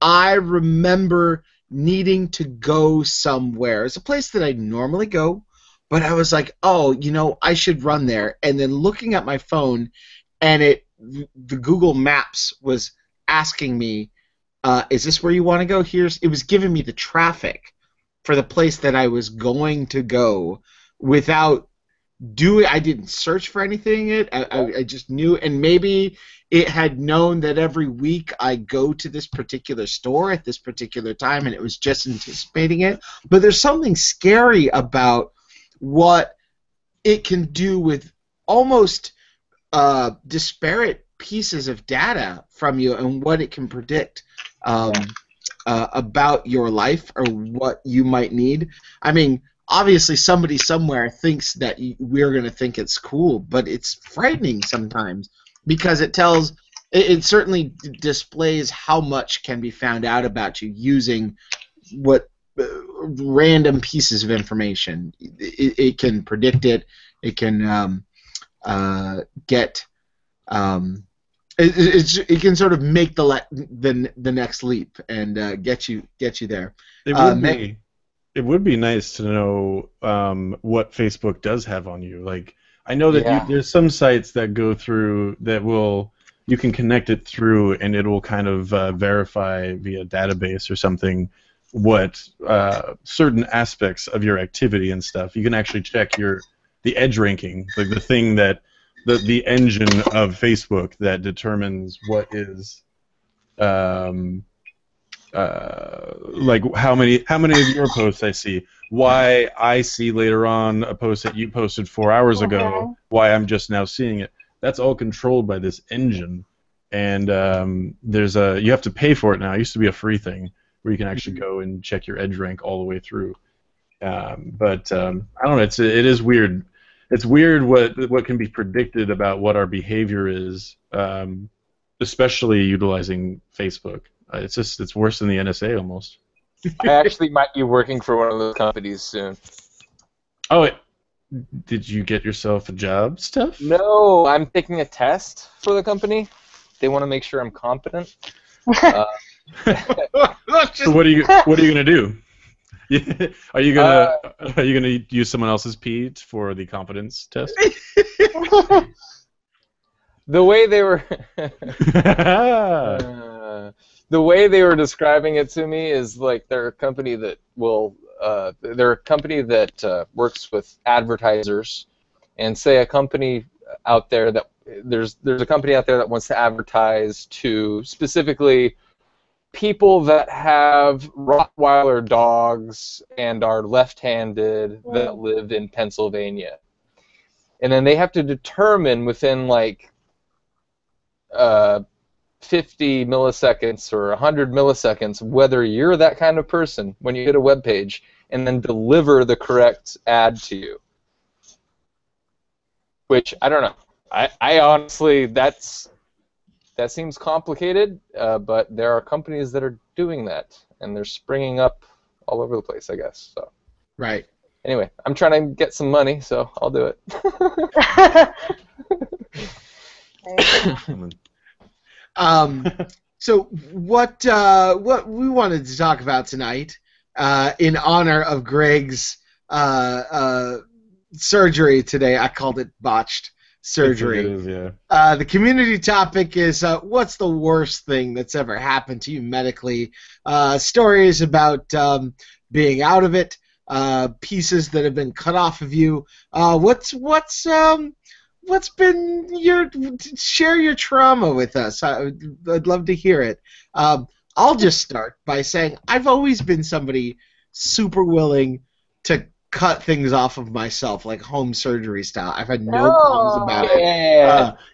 I remember needing to go somewhere. It's a place that I normally go, but I was like, oh, you know, I should run there. And then looking at my phone, and the Google Maps was asking me, is this where you want to go? It was giving me the traffic for the place that I was going to go without do it. I didn't search for anything. I just knew, and maybe it had known that every week I go to this particular store at this particular time, and it was just anticipating it. But there's something scary about what it can do with almost disparate pieces of data from you and what it can predict about your life or what you might need. I mean, obviously somebody somewhere thinks that we're going to think it's cool, but it's frightening sometimes because it certainly displays how much can be found out about you using what random pieces of information. It can predict it. It can get it can sort of make the next leap and get you there. It would be nice to know what Facebook does have on you. Like, I know that there's some sites that go through that you can connect it through, and it will kind of verify via database or something what certain aspects of your activity and stuff. You can actually check the edge ranking, like the thing that the engine of Facebook that determines what is like how many of your posts I see, why I see later on a post that you posted 4 hours ago, why I'm just now seeing it. That's all controlled by this engine, and you have to pay for it now. It used to be a free thing where you can actually go and check your edge rank all the way through. But I don't know. It is weird. It's weird what can be predicted about what our behavior is, especially utilizing Facebook. It's worse than the NSA almost. I actually might be working for one of those companies soon. Oh, did you get yourself a job, Steph? No, I'm taking a test for the company. They want to make sure I'm competent. So what are you gonna do? Are you gonna use someone else's pee for the competence test? The way they were the way they were describing it to me is like they're a company that works with advertisers, and say a company out there that there's a company out there that wants to advertise to specifically people that have Rottweiler dogs and are left-handed that live in Pennsylvania. And then they have to determine within like 50 milliseconds or 100 milliseconds whether you're that kind of person when you hit a web page, and then deliver the correct ad to you. Which, I don't know. I honestly, that seems complicated, but there are companies that are doing that, and they're springing up all over the place, I guess. So. Right. Anyway, I'm trying to get some money, so I'll do it. So what we wanted to talk about tonight, in honor of Greg's surgery today, I called it botched surgery. It is, yeah. The community topic is what's the worst thing that's ever happened to you medically? Stories about being out of it, pieces that have been cut off of you. What's been share your trauma with us? I'd love to hear it. I'll just start by saying I've always been somebody super willing to cut things off of myself, like home surgery style. I've had no qualms about it.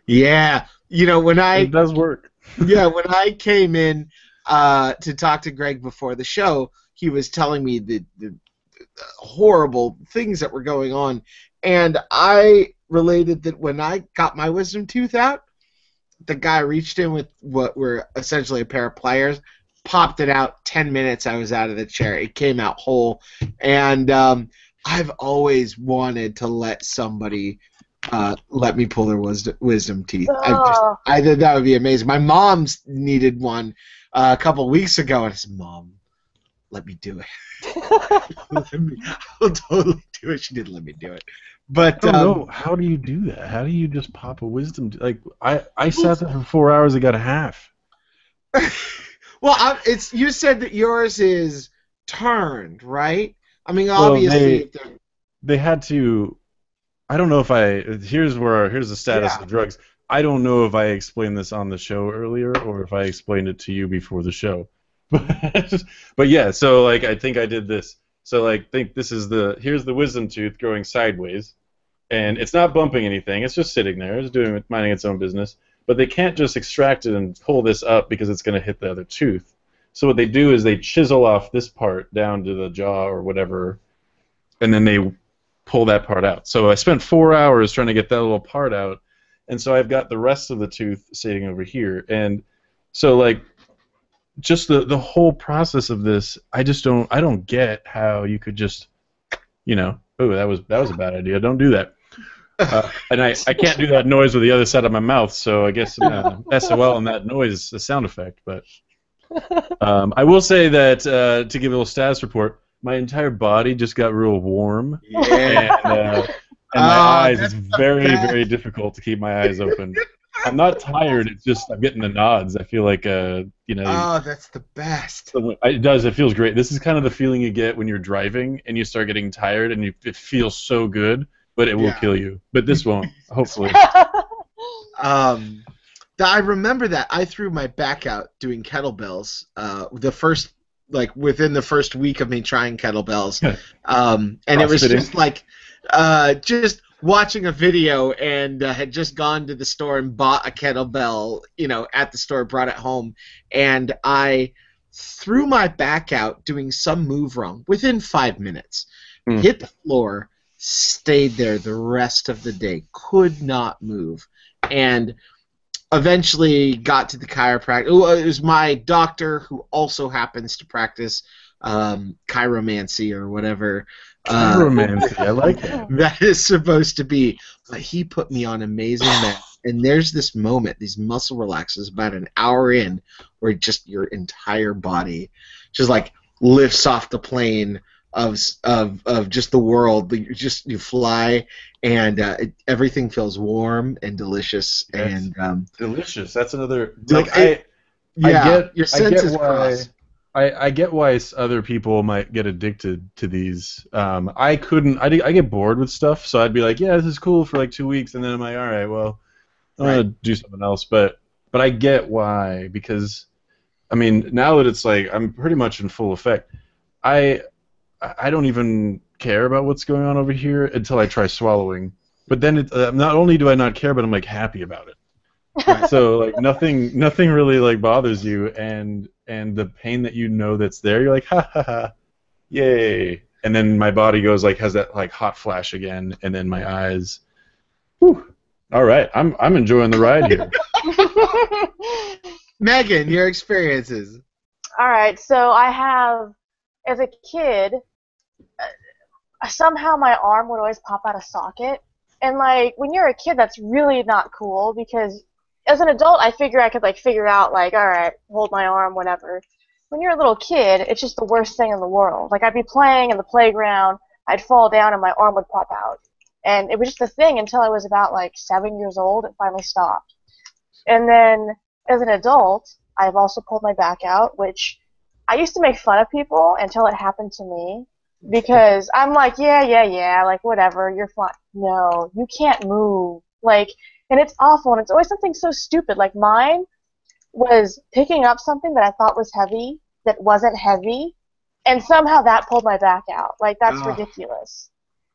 Yeah, it does work. Yeah, when I came in to talk to Greg before the show, he was telling me the horrible things that were going on, and I related that when I got my wisdom tooth out, the guy reached in with what were essentially a pair of pliers, popped it out. 10 minutes, I was out of the chair. It came out whole, and I've always wanted to let somebody let me pull their wisdom teeth. I thought that would be amazing. My mom's needed one a couple weeks ago, and I said, "Mom, let me do it." I'll totally do it. She didn't let me do it. But I don't know. How do you do that? How do you just pop a wisdom? I sat there for 4 hours and got a half. Well, you said that yours is turned, right? I mean, obviously they had to I don't know if here's the status Yeah. of drugs. I don't know if I explained this on the show earlier or if I explained it to you before the show. But yeah, so like I think I did this. So like think this is here's the wisdom tooth growing sideways, and it's not bumping anything. It's just sitting there. It's minding its own business. But they can't just extract it and pull this up because it's going to hit the other tooth. So what they do is they chisel off this part down to the jaw or whatever, and then they pull that part out. So I spent 4 hours trying to get that little part out, and so I've got the rest of the tooth sitting over here. And so like just the whole process of this, I don't get how you could just, oh, that was a bad idea. Don't do that. And I can't do that noise with the other side of my mouth, so I guess SOL on that noise, the sound effect. But I will say that to give a little status report, my entire body just got real warm, and my eyes. It's very, very difficult to keep my eyes open. I'm not tired. It's just I'm getting the nods. I feel like Oh, that's the best. It does. It feels great. This is kind of the feeling you get when you're driving and you start getting tired, and it feels so good, but it will kill you. But this won't, hopefully. I remember that I threw my back out doing kettlebells. Within the first week of me trying kettlebells, and it was just like, just watching a video and had just gone to the store and bought a kettlebell, at the store, brought it home, and I threw my back out doing some move wrong within 5 minutes. Hit the floor, stayed there the rest of the day, could not move, and eventually got to the chiropractor. It was my doctor who also happens to practice chiromancy or whatever. Chiromancy, I like that. That is supposed to be. But he put me on amazing meds, and there's this moment, these muscle relaxes about an hour in, where just your entire body just like lifts off the plane of just the world. You fly, and everything feels warm and delicious. Yes. And delicious. That's another. Your senses cross. I get why other people might get addicted to these. I couldn't. I get bored with stuff, so I'd be like, yeah, this is cool for like 2 weeks, and then I'm like, all right, well, I'm gonna do something else. But I get why, because I mean, now that it's like I'm pretty much in full effect, I don't even care about what's going on over here until I try swallowing. But then not only do I not care, but I'm like happy about it. So like nothing really like bothers you, and the pain that that's there, you're like, ha ha ha, yay! And then my body has that like hot flash again, and then my eyes. Whew. All right, I'm enjoying the ride here. Megan, your experiences. All right, so I have, as a kid, somehow my arm would always pop out of socket, and like when you're a kid, that's really not cool, because as an adult, I figure I could figure out all right, hold my arm, whatever. When you're a little kid, it's just the worst thing in the world. Like I'd be playing in the playground, I'd fall down and my arm would pop out. And it was just a thing until I was about 7 years old. It finally stopped. And then as an adult, I've also pulled my back out, which I used to make fun of people until it happened to me. Because I'm like, yeah, whatever, you're fine. No, you can't move. And it's awful, and it's always something so stupid. Like mine was picking up something that I thought was heavy that wasn't heavy, and somehow that pulled my back out. That's ridiculous.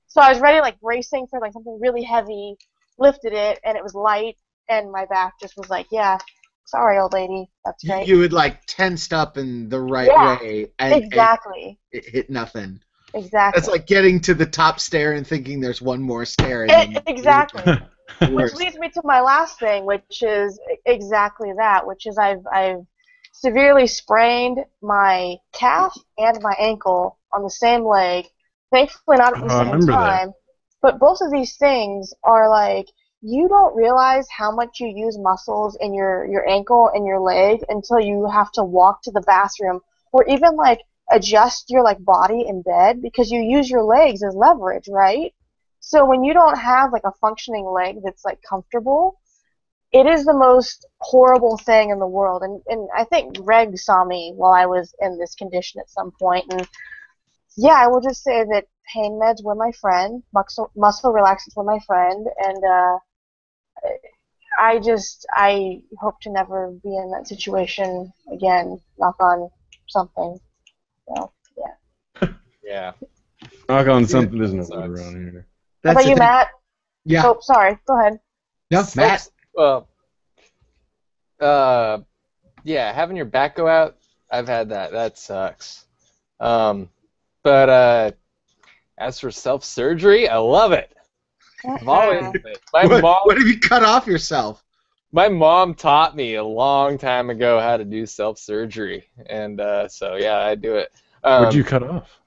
So I was ready, bracing for something really heavy, lifted it, and it was light, and my back just was like, yeah, sorry, old lady, that's great. You would tensed up in the right way, and exactly. It hit nothing. Exactly. It's like getting to the top stair and thinking there's one more stair. Exactly. Which leads me to my last thing, which is exactly that, which is I've severely sprained my calf and my ankle on the same leg. Thankfully not at the same time. That. But both of these things are you don't realize how much you use muscles in your ankle and your leg until you have to walk to the bathroom, or even adjust your body in bed, because you use your legs as leverage, right? So when you don't have a functioning leg that's comfortable, it is the most horrible thing in the world. And I think Greg saw me while I was in this condition at some point. And yeah, I will just say that pain meds with my friend, muscle relaxants with my friend, and I hope to never be in that situation again. Knock on something. So, yeah. Yeah. Knock on something. There's no Sucks. wood around here. How about you, Matt? Yeah. Oh, sorry. Go ahead. No, Matt. Well, yeah, having your back go out, I've had that. That sucks. But as for self-surgery, I love it. I've always loved it. What have you cut off yourself? My mom taught me a long time ago how to do self-surgery, and so yeah, I do it. What'd you cut off?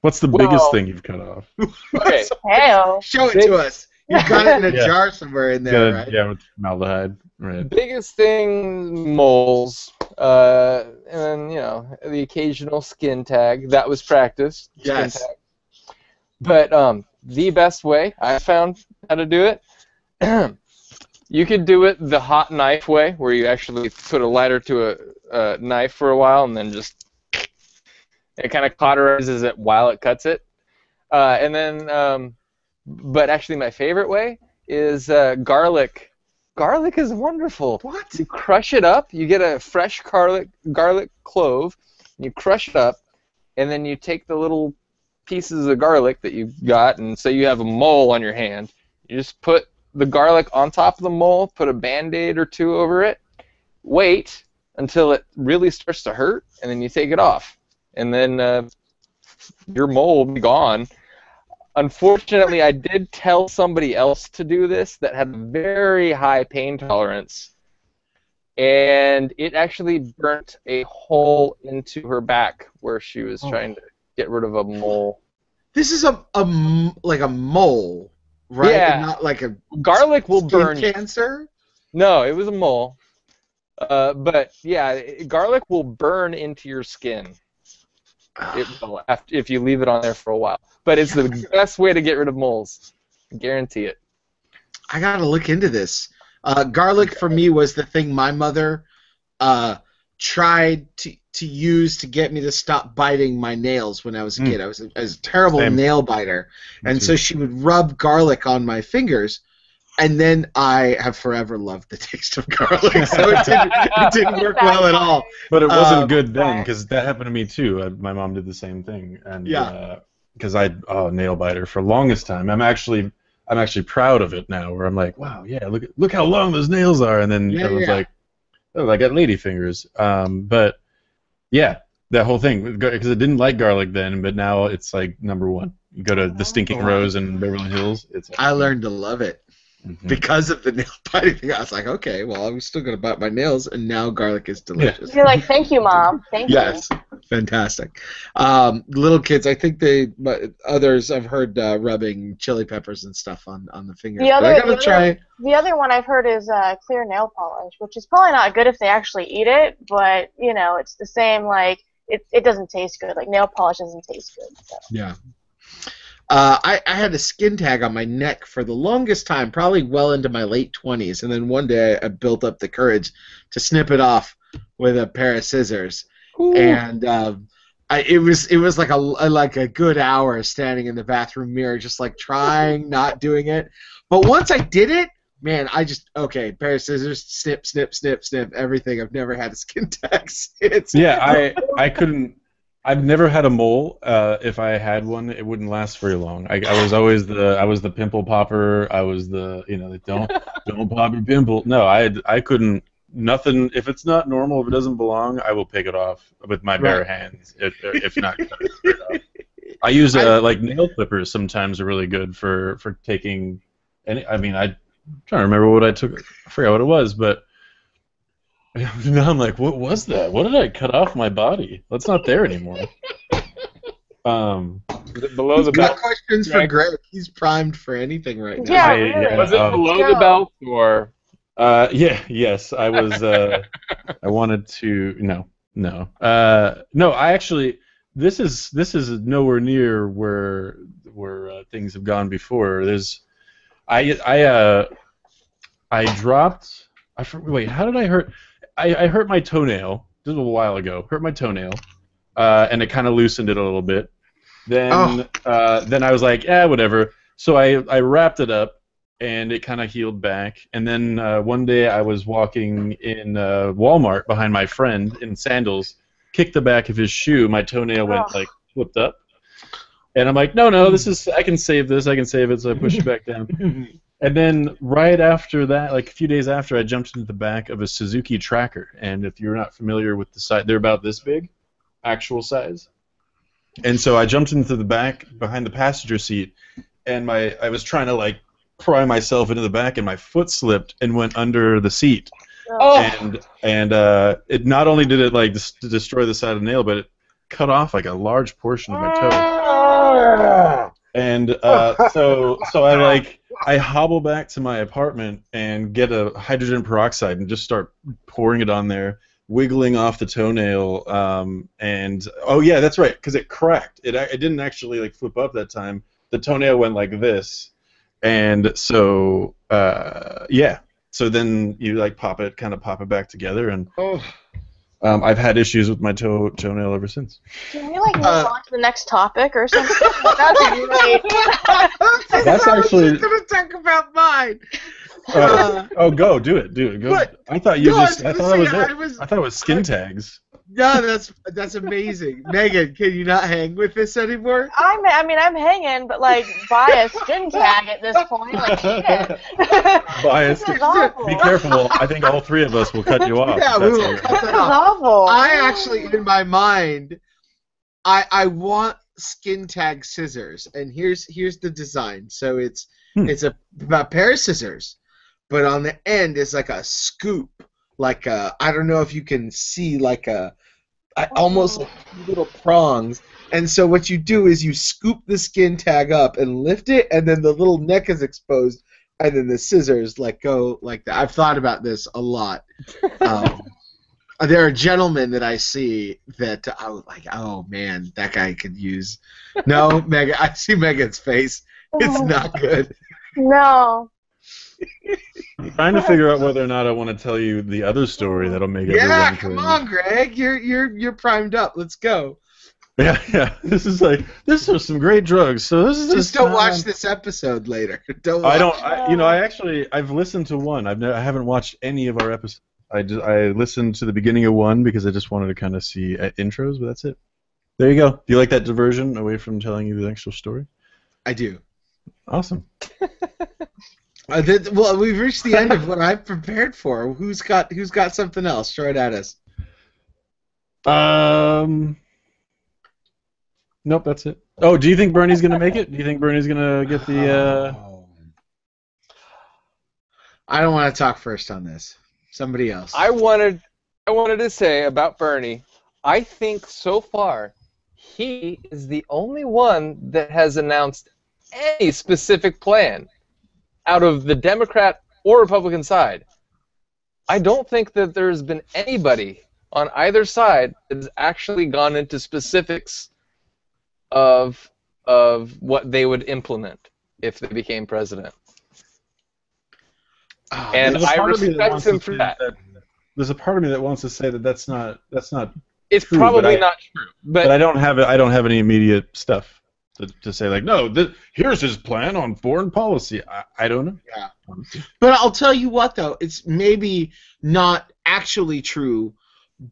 What's the biggest thing you've cut off? Okay. Hell. Show it to us. You've got it in a Yeah. jar somewhere in there, right? Yeah, with formaldehyde. Right. Biggest thing, moles, and then, the occasional skin tag. That was practice. Yes. Skin tag. But the best way I found how to do it, you could do it the hot knife way, where you actually put a lighter to a knife for a while, and then just it kind of cauterizes it while it cuts it. And then, but actually my favorite way is garlic. Garlic is wonderful. What? You crush it up. You get a fresh garlic clove. You crush it up, and then you take the little pieces of garlic that you've got, and so you have a mole on your hand. You just put the garlic on top of the mole, put a Band-Aid or two over it, wait until it really starts to hurt, and then you take it off. And then your mole will be gone. Unfortunately, I did tell somebody else to do this that had very high pain tolerance, and it actually burnt a hole into her back where she was trying to get rid of a mole. This is like a mole, right? Yeah. And not like a Garlic will skin burn you. cancer. No, it was a mole. But yeah, garlic will burn into your skin. It will if you leave it on there for a while. But it's the best way to get rid of moles. I guarantee it. I gotta look into this. Garlic for me was the thing my mother tried to use to get me to stop biting my nails when I was a kid. I was a terrible nail biter, and so she would rub garlic on my fingers. And then I have forever loved the taste of garlic, so it didn't work well at all. But it wasn't good then, because that happened to me too. My mom did the same thing, and because nail biter for the longest time. I'm actually proud of it now, where I'm like, wow, yeah, look how long those nails are, and then everyone's like, oh, I got lady fingers. But yeah, that whole thing, because I didn't like garlic then, but now it's like number one. You go to the Stinking Rose in Beverly Hills. I learned to love it. Because of the nail biting thing, I was like, okay, well, I'm still going to bite my nails, and now garlic is delicious. You're like, thank you, Mom. Thank you. Yes, fantastic. Little kids, I think others I've heard rubbing chili peppers and stuff on the fingers. The other one I've heard is clear nail polish, which is probably not good if they actually eat it, but, it's the same, like, it doesn't taste good. Like, nail polish doesn't taste good. So. Yeah. I had a skin tag on my neck for the longest time, probably well into my late 20s, and then one day I built up the courage to snip it off with a pair of scissors. Ooh. And it was like a good hour standing in the bathroom mirror, just like trying, not doing it. But once I did it, man, pair of scissors, snip, snip, snip, snip, everything. I've never had a skin tag since. Yeah, I couldn't. I've never had a mole. If I had one, it wouldn't last very long. I was always the pimple popper. I was the don't pop your pimple. No, I couldn't. Nothing. If it's not normal, if it doesn't belong, I will pick it off with my bare hands. If not, cut it straight off. I use like nail clippers. Sometimes are really good for taking. I'm trying to remember what I took. I forgot what it was, but. Now I'm like, what was that? What did I cut off my body? That's not there anymore. Below the belt. Questions for Greg. He's primed for anything right now. Yeah, really. Was it below the belt or? Yes. I was. I wanted to. No. No. I actually. This is nowhere near where things have gone before. I dropped. Wait. How did I hurt? I hurt my toenail just a little while ago. Hurt my toenail, and it kind of loosened it a little bit. Then I was like, whatever. So I wrapped it up, and it kind of healed back. And then one day I was walking in Walmart behind my friend in sandals, kicked the back of his shoe. My toenail went like flipped up, and I'm like, no, this is I can save this. I can save it. So I pushed it back down. And then right after that, like a few days after, I jumped into the back of a Suzuki Tracker. And if you're not familiar with the size, they're about this big, actual size. And so I jumped into the back behind the passenger seat, and I was trying to like pry myself into the back, and my foot slipped and went under the seat. And it not only did it like destroy the side of the nail, but it cut off like a large portion of my toe. And so I hobble back to my apartment and get a hydrogen peroxide and just start pouring it on there, wiggling off the toenail. And oh yeah, that's right, because it cracked. It didn't actually like flip up that time. The toenail went like this, and so yeah. So then you like pop it back together, and I've had issues with my toenail ever since. Can we like move on to the next topic or something? That's great. That's actually. I was just gonna talk about mine. Go do it. Go. What? I thought you No, just. I thought it was it. I thought it was skin tags. No, that's amazing. Megan, can you not hang with this anymore? I'm hanging, but like buy a skin tag at this point. Like shit. Biased. This is awful. Be careful. I think all three of us will cut you off. Yeah, we will cut This that is off. awful. I actually, in my mind, I want skin tag scissors, and here's the design. So it's a pair of scissors, but on the end is like a scoop, like I don't know if you can see like almost like little prongs. And so what you do is you scoop the skin tag up and lift it, and then the little neck is exposed, and then the scissors like go like that. I've thought about this a lot. There are gentlemen that I see that I was like, oh man, that guy could use. No, Megan, I see Megan's face. It's not good. No. I'm trying to figure out whether or not I want to tell you the other story that'll make Yeah, everyone come crazy. on, Greg. You're primed up. Let's go. Yeah. This is some great drugs. So this is Just don't watch this episode later. Don't. I Watch don't. I've listened to one. I haven't watched any of our episodes. I listened to the beginning of one because I just wanted to kind of see intros, but that's it. There you go. Do you like that diversion away from telling you the actual story? I do. Awesome. Well, we've reached the end of what I've prepared for. Who's got something else? Throw it at us. Nope, that's it. Oh, do you think Bernie's gonna make it? Do you think Bernie's gonna get the? I don't want to talk first on this. Somebody else. I wanted to say about Bernie, I think so far he is the only one that has announced any specific plan out of the Democrat or Republican side. I don't think that there's been anybody on either side that has actually gone into specifics of what they would implement if they became president. And I respect him for that. There's a part of me that wants to say that that's not It's true, probably not true. But I don't have any immediate stuff to say like, no, here's his plan on foreign policy. I don't know. Yeah. But I'll tell you what though, it's maybe not actually true,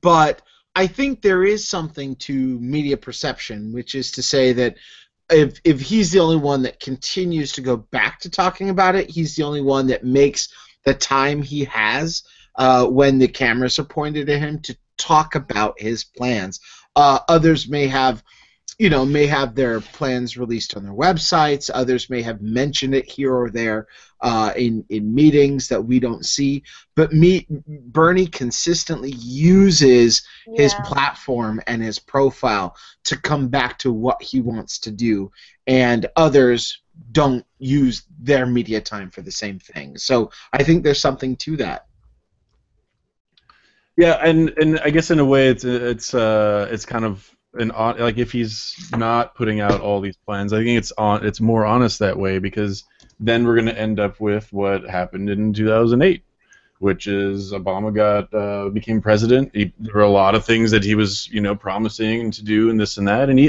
but I think there is something to media perception, which is to say that if he's the only one that continues to go back to talking about it, he's the only one that makes the time he has when the cameras are pointed at him to talk about his plans. Others may have their plans released on their websites. Others may have mentioned it here or there in meetings that we don't see. But Bernie consistently uses his platform and his profile to come back to what he wants to do, and others don't use their media time for the same thing. So I think there's something to that. Yeah, and I guess in a way it's kind of like if he's not putting out all these plans, I think it's more honest that way, because then we're going to end up with what happened in 2008, which is Obama became president. There were a lot of things that he was promising to do and this and that, and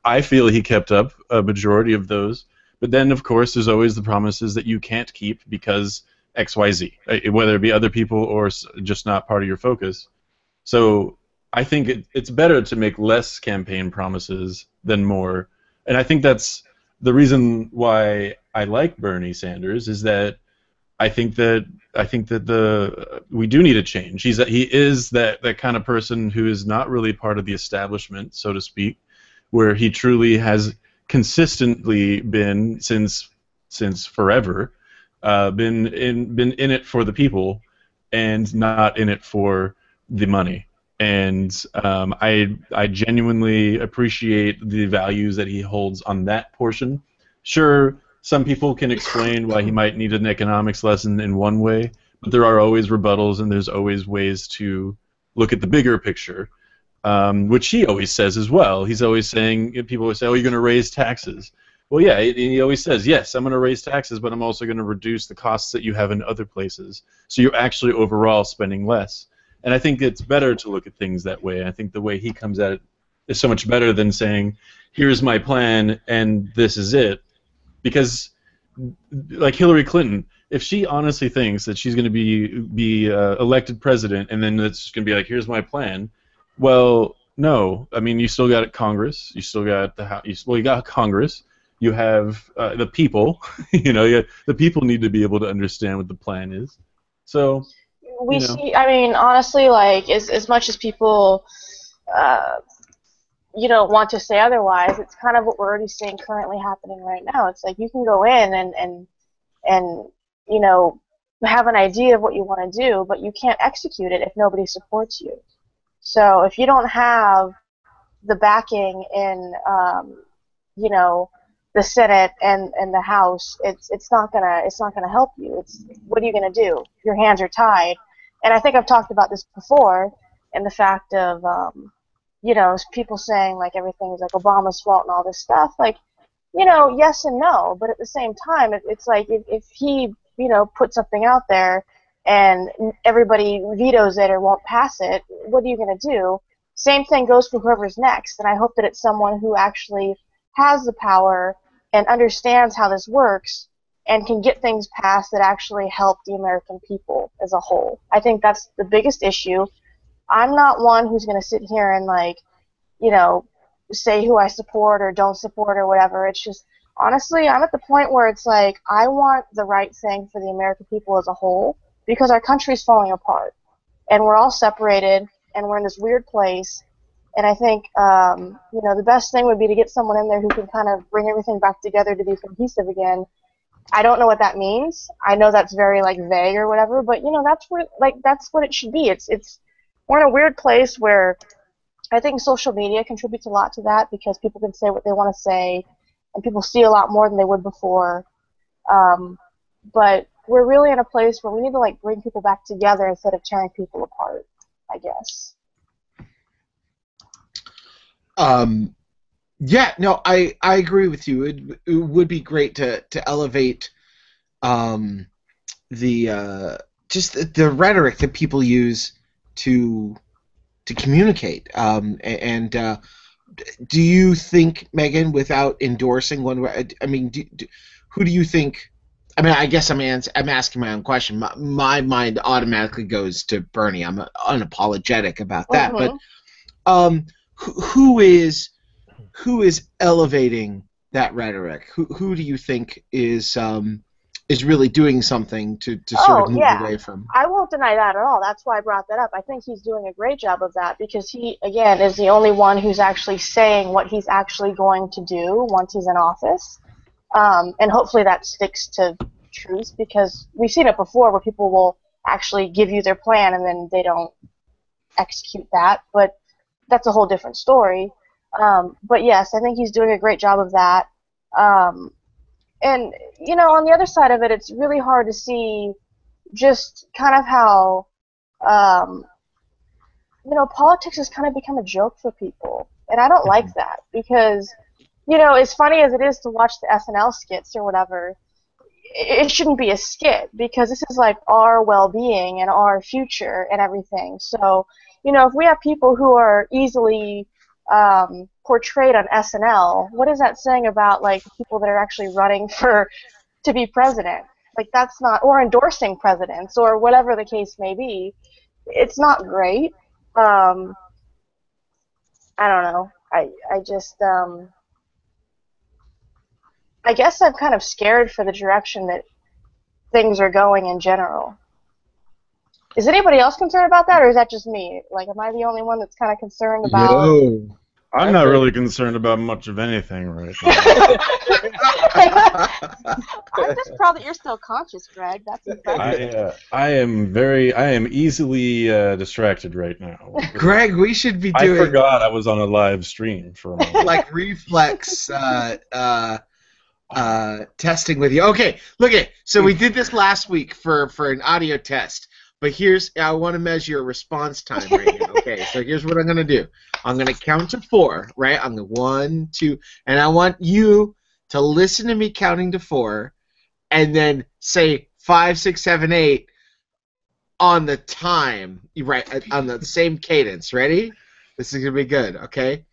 I feel he kept up a majority of those. But then, of course, there's always the promises that you can't keep because X, Y, Z, whether it be other people or just not part of your focus. So I think it's better to make less campaign promises than more. And I think that's the reason why I like Bernie Sanders is that I think that we do need a change. He is that kind of person who is not really part of the establishment, so to speak, where he truly has consistently been since forever, been in it for the people and not in it for the money. And I genuinely appreciate the values that he holds on that portion. Sure, some people can explain why he might need an economics lesson in one way, but there are always rebuttals and there's always ways to look at the bigger picture, which he always says as well. He's always saying, people always say, oh, you're going to raise taxes. Well, yeah, he always says, yes, I'm going to raise taxes, but I'm also going to reduce the costs that you have in other places. So you're actually overall spending less. And I think it's better to look at things that way. I think the way he comes at it is so much better than saying, here's my plan and this is it. Because, like Hillary Clinton, if she honestly thinks that she's going to be elected president and then it's going to be like, here's my plan, well, no. I mean, you still got Congress. You still got the House. Well, you got Congress. You have the people. The people need to be able to understand what the plan is. So we see. I mean, honestly, like as much as people, want to say otherwise, it's kind of what we're already seeing currently happening right now. It's like you can go in and have an idea of what you want to do, but you can't execute it if nobody supports you. So if you don't have the backing in, the Senate and the House, it's not gonna help you. What are you gonna do? Your hands are tied. And I think I've talked about this before, in the fact of people saying like everything is like Obama's fault and all this stuff. Like, yes and no, but at the same time, it's like if he put something out there and everybody vetoes it or won't pass it, what are you going to do? Same thing goes for whoever's next, and I hope that it's someone who actually has the power and understands how this works and can get things passed that actually help the American people as a whole. I think that's the biggest issue. I'm not one who's going to sit here and say who I support or don't support or whatever. It's just, honestly, I'm at the point where it's like, I want the right thing for the American people as a whole, because our country's falling apart, and we're all separated, and we're in this weird place, and I think, the best thing would be to get someone in there who can kind of bring everything back together to be cohesive again. I don't know what that means. I know that's very, vague or whatever, but, that's what it should be. We're in a weird place where I think social media contributes a lot to that, because people can say what they want to say, and people see a lot more than they would before. But we're really in a place where we need to bring people back together instead of tearing people apart, I guess. Yeah, no, I agree with you. It would be great to elevate the rhetoric that people use to communicate. Do you think, Megan, without endorsing one, I mean, who do you think? I mean, I guess I'm asking my own question. My mind automatically goes to Bernie. I'm unapologetic about that. Mm-hmm. But who is elevating that rhetoric? Who do you think is really doing something to sort of move away from? I won't deny that at all. That's why I brought that up. I think he's doing a great job of that, because he, again, is the only one who's actually saying what he's actually going to do once he's in office. And hopefully that sticks to truth, because we've seen it before where people will actually give you their plan and then they don't execute that. But that's a whole different story. But yes, I think he's doing a great job of that. And, on the other side of it, it's really hard to see just kind of how, politics has kind of become a joke for people. And I don't like that, because, as funny as it is to watch the SNL skits or whatever, it shouldn't be a skit, because this is our well-being and our future and everything. So, if we have people who are easily portrayed on SNL, what is that saying about like people that are actually running to be president? Like that's not, or endorsing presidents or whatever the case may be. It's not great. I don't know. I just I guess I'm kind of scared for the direction that things are going in general. Is anybody else concerned about that, or is that just me? Like, am I the only one that's kind of concerned about? No. I'm not really concerned about much of anything right now. I'm just proud that you're still conscious, Greg. That's impressive. I am easily distracted right now. Greg, we should be I doing forgot I was on a live stream for a moment. like reflex testing with you. Okay, look at. So we did this last week for an audio test. But I want to measure your response time right now. Okay, so here's what I'm going to do. I'm going to count to 4, right? I'm going to 1, 2, and I want you to listen to me counting to 4, and then say 5, 6, 7, 8 on the time, right? On the same cadence. Ready? This is going to be good. Okay.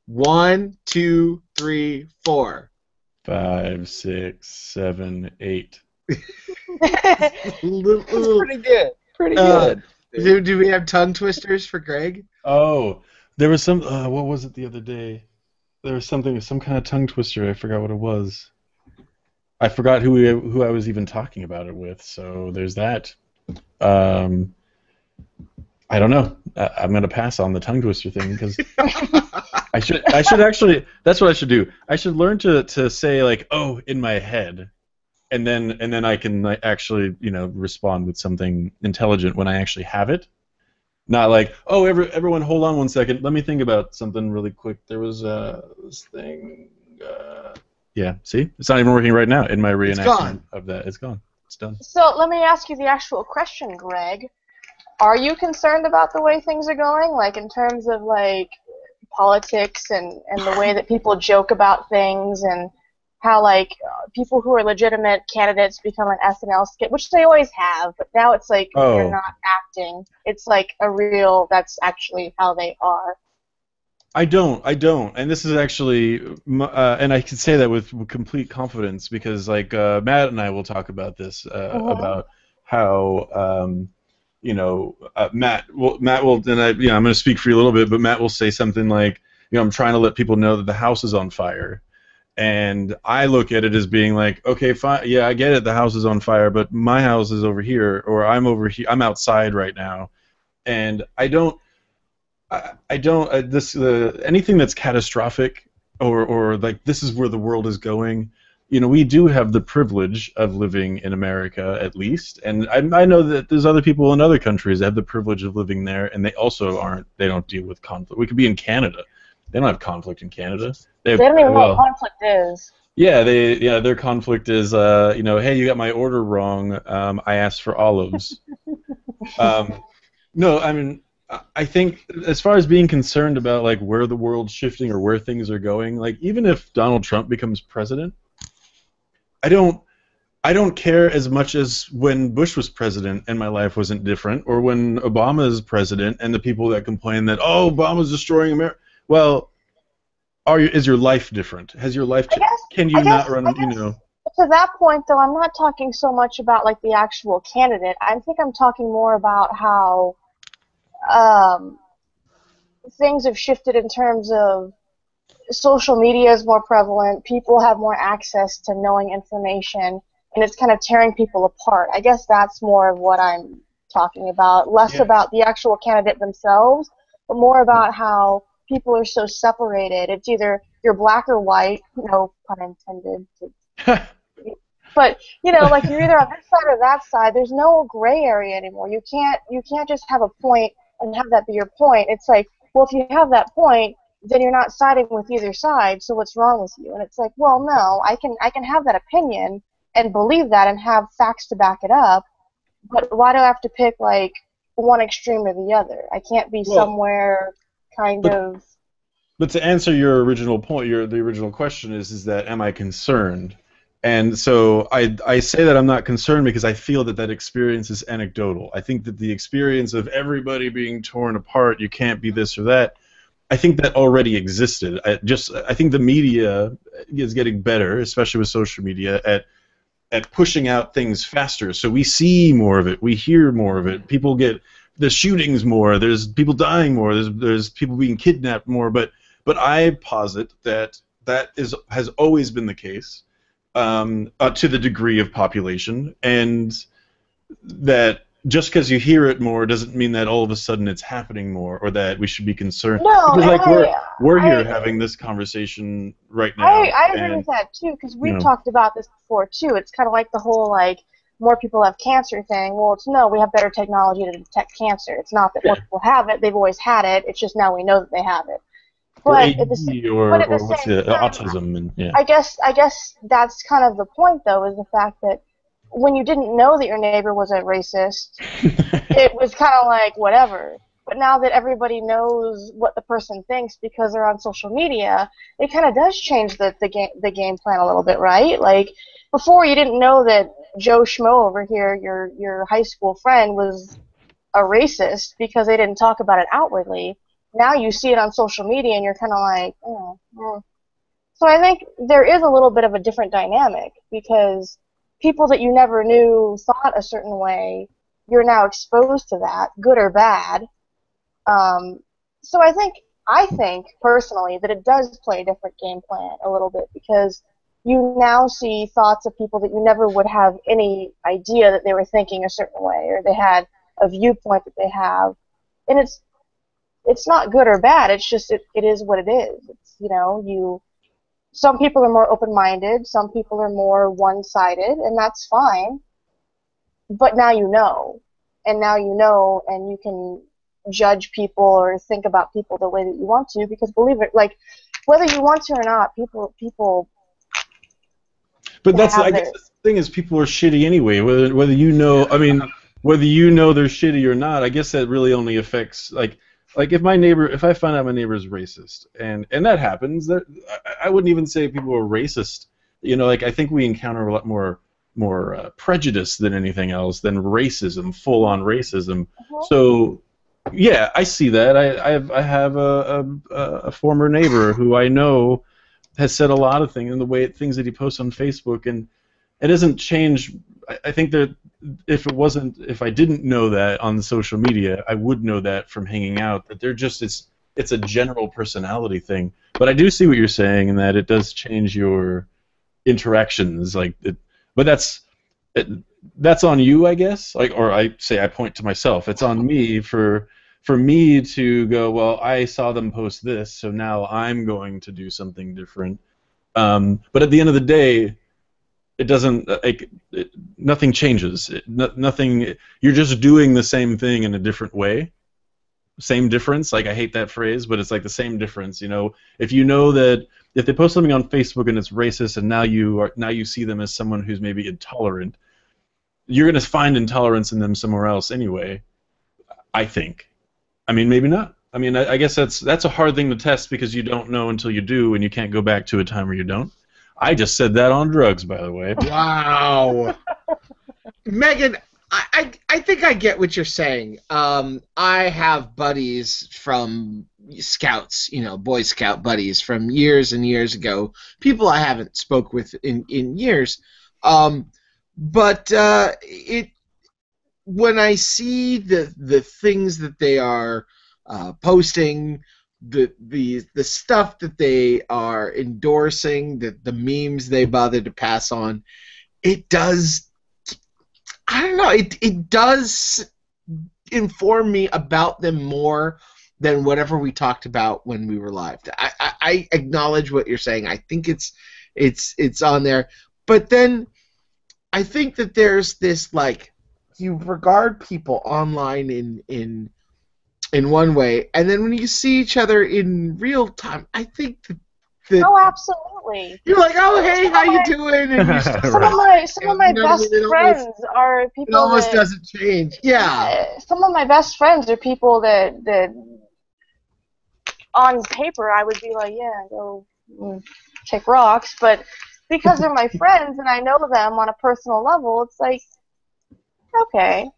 1, 2, 3, 4. 5, 6, 7, 8. That's pretty good. Pretty good. Do we have tongue twisters for Greg? Oh, there was some. What was it the other day? There was some kind of tongue twister. I forgot what it was. I forgot who I was even talking about it with. So there's that. I don't know. I'm gonna pass on the tongue twister thing because I should actually. That's what I should do. I should learn to say like, oh, in my head. And then I can actually, respond with something intelligent when I actually have it. Not like, oh, everyone, hold on 1 second. Let me think about something really quick. There was this thing. Yeah, see? It's not even working right now in my reenactment of that. It's gone. It's done. So let me ask you the actual question, Greg. Are you concerned about the way things are going? Like in terms of like politics and the way that people joke about things and how like people who are legitimate candidates become an SNL skit, which they always have, but now it's like they're not acting. It's like that's actually how they are. I don't, and this is actually, and I can say that with complete confidence because like Matt and I will talk about this about how Matt will, and I'm going to speak for you a little bit, but Matt will say something like, I'm trying to let people know that the house is on fire. And I look at it as being like, okay, fine, yeah, I get it, the house is on fire, but my house is over here, or I'm over here, I'm outside right now, and anything that's catastrophic, or like this is where the world is going. We do have the privilege of living in America, at least, and I know that there's other people in other countries that have the privilege of living there, and they also they don't deal with conflict. We could be in Canada. They don't have conflict in Canada. They don't even know what conflict is. Yeah, their conflict is, hey, you got my order wrong. I asked for olives. No, I mean, I think as far as being concerned about like where the world's shifting or where things are going, like even if Donald Trump becomes president, I don't care as much as when Bush was president and my life wasn't different, or when Obama is president and the people that complain that Obama's destroying America. Well, is your life different? Has your life changed? Can you not run, To that point, though, I'm not talking so much about, like, the actual candidate. I think I'm talking more about how things have shifted in terms of social media is more prevalent, people have more access to knowing information, and it's kind of tearing people apart. I guess that's more of what I'm talking about, less about the actual candidate themselves, but more about how people are so separated. It's either you're black or white, no pun intended. But like you're either on this side or that side. There's no gray area anymore. You can't just have a point and have that be your point. It's like, well, if you have that point, then you're not siding with either side. So what's wrong with you? And it's like, well, no, I can have that opinion and believe that and have facts to back it up. But why do I have to pick like one extreme or the other? I can't be somewhere. But to answer your original point, the original question is that am I concerned? And so I say that I'm not concerned because I feel that experience is anecdotal. I think that the experience of everybody being torn apart, you can't be this or that, I think that already existed. I think the media is getting better, especially with social media, at pushing out things faster. So we see more of it, we hear more of it. People get the shootings more. There's people dying more. There's people being kidnapped more. But I posit that has always been the case, to the degree of population, and that just because you hear it more doesn't mean that all of a sudden it's happening more, or that we should be concerned. No, Because like and we're here I, having this conversation right now. I agree and, with that too, because you we've know, talked about this before too. It's kind of like the whole like more people have cancer thing. Well, it's no, we have better technology to detect cancer. It's not that more people have it; they've always had it. It's just now we know that they have it. or But AD, at the or what's same the time, autism, and yeah. I guess that's kind of the point though, is the fact that when you didn't know that your neighbor was a racist, it was kind of like whatever. But now that everybody knows what the person thinks because they're on social media, it kind of does change the game plan a little bit, right? Like before, you didn't know that Joe Schmo over here, your high school friend, was a racist because they didn't talk about it outwardly. Now you see it on social media, and you're kind of like, oh. So I think there is a little bit of a different dynamic because people that you never knew thought a certain way, you're now exposed to that, good or bad. So I think personally that it does play a different game plan a little bit because you now see thoughts of people that you never would have any idea that they were thinking a certain way or they had a viewpoint that they have, and it's not good or bad. It's just it is what it is. It's some people are more open-minded, some people are more one-sided, and that's fine. But now you know, and you can judge people or think about people the way that you want to, because believe it, like whether you want to or not, people. But I guess the thing is, people are shitty anyway. Whether you know, I mean, whether you know they're shitty or not, I guess that really only affects like if I find out my neighbor is racist, and that happens, I wouldn't even say people are racist. Like I think we encounter a lot more prejudice than anything else, than racism, full-on racism. So yeah, I see that. I have a former neighbor who I know has said a lot of things in the way things that he posts on Facebook, and it doesn't change. I think that if I didn't know that on social media, I would know that from hanging out. That it's a general personality thing. But I do see what you're saying, in that it does change your interactions. But that's on you, I guess. Or I point to myself. It's on me for me to go, well, I saw them post this, so now I'm going to do something different. But at the end of the day, it doesn't. Nothing changes. Nothing. You're just doing the same thing in a different way. Same difference. Like, I hate that phrase, but it's like the same difference. If you know that if they post something on Facebook and it's racist, and now you see them as someone who's maybe intolerant, you're gonna find intolerance in them somewhere else anyway. I think. I mean, maybe not. I mean, I guess that's a hard thing to test, because you don't know until you do, and you can't go back to a time where you don't. I just said that on drugs, by the way. Wow. Megan, I think I get what you're saying. I have buddies from Scouts, Boy Scout buddies from years and years ago, people I haven't spoke with in years. But when I see the things that they are posting, the stuff that they are endorsing, the memes they bother to pass on, it does. I don't know. It does inform me about them more than whatever we talked about when we were live. I acknowledge what you're saying. I think it's on there, but then I think that there's this, like, you regard people online in one way, and then when you see each other in real time, I think that oh, absolutely. You're like, oh, hey, how you doing? And you some of my best friends are people. It almost doesn't change. Yeah. Some of my best friends are people that on paper I would be like, yeah, go kick rocks, but because they're my friends and I know them on a personal level, it's like, okay,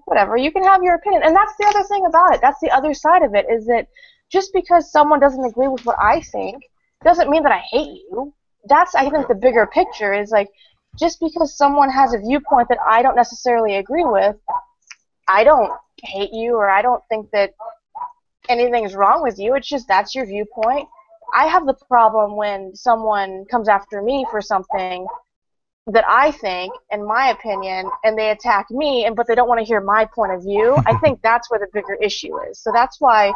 whatever. You can have your opinion, and that's the other thing about it. That's the other side of it, is that just because someone doesn't agree with what I think doesn't mean that I hate you. That's, I think, the bigger picture is like, just because someone has a viewpoint that I don't necessarily agree with, I don't hate you, or I don't think that anything is wrong with you. It's just that's your viewpoint. I have the problem when someone comes after me for something that I think, in my opinion, and they attack me, but they don't want to hear my point of view. I think that's where the bigger issue is. So that's why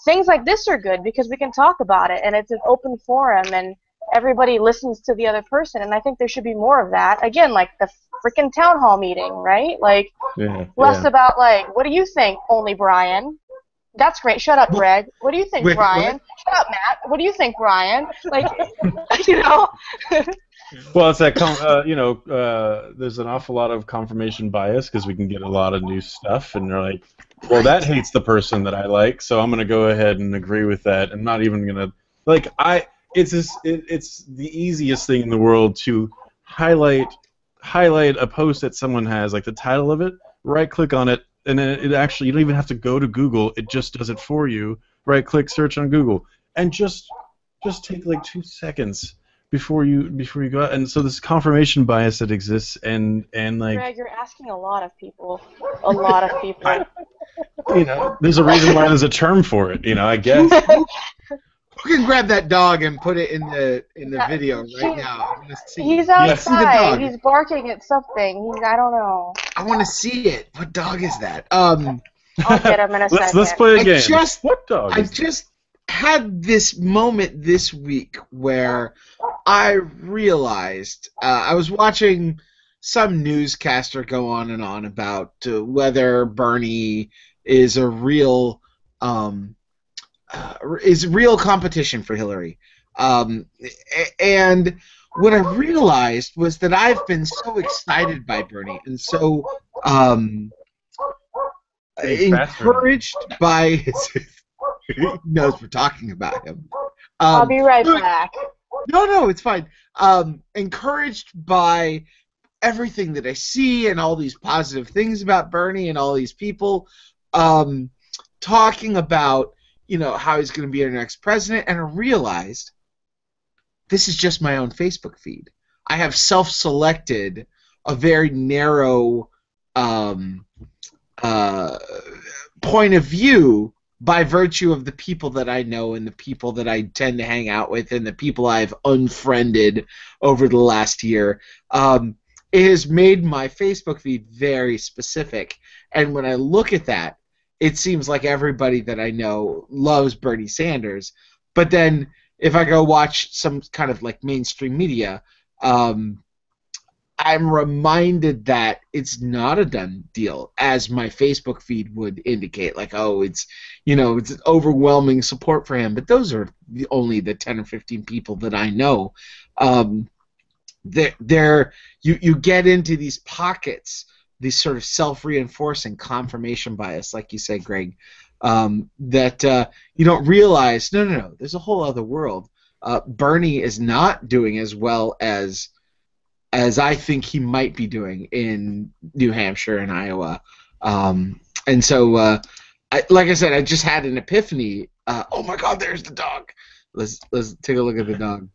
things like this are good, because we can talk about it, and it's an open forum, and everybody listens to the other person, and I think there should be more of that. Again, like the freaking town hall meeting, right? Like, less about, like, what do you think, only Brian? That's great. Shut up, Greg. What do you think, Brian? Shut up, Matt. What do you think, Brian? Like, you know. Well, it's that there's an awful lot of confirmation bias because we can get a lot of new stuff, and they're like, well, that hates the person that I like, so I'm gonna go ahead and agree with that, and not even gonna It's the easiest thing in the world to highlight a post that someone has, like the title of it, right-click on it, and then it actually, you don't even have to go to Google, it just does it for you. Right-click, search on Google, and just take like 2 seconds before you go out. And so this confirmation bias that exists, and like, Greg, you're asking a lot of people. A lot of people. There's a reason why there's a term for it. I guess. Who can grab that dog and put it in the video right now? I'm gonna see. He's outside. He's barking at something. I don't know. I want to see it. What dog is that? I'll get him in a second. Let's play a game. What dog? I just had this moment this week where I realized I was watching some newscaster go on and on about whether Bernie is a real competition for Hillary, and what I realized was that I've been so excited by Bernie and so encouraged by his. He knows we're talking about him. I'll be right back. No, it's fine. Encouraged by everything that I see and all these positive things about Bernie and all these people talking about, how he's going to be our next president, and I realized this is just my own Facebook feed. I have self-selected a very narrow point of view by virtue of the people that I know and the people that I tend to hang out with and the people I've unfriended over the last year. It has made my Facebook feed very specific, and when I look at that, it seems like everybody that I know loves Bernie Sanders. But then if I go watch some kind of like mainstream media, I'm reminded that it's not a done deal, as my Facebook feed would indicate. Like, it's overwhelming support for him. But those are only the 10 or 15 people that I know. You get into these pockets, these sort of self-reinforcing confirmation bias, like you say, Greg, that you don't realize, no, there's a whole other world. Bernie is not doing as well as I think he might be doing in New Hampshire and Iowa. And so, like I said, I just had an epiphany. Oh my God, there's the dog. Let's take a look at the dog.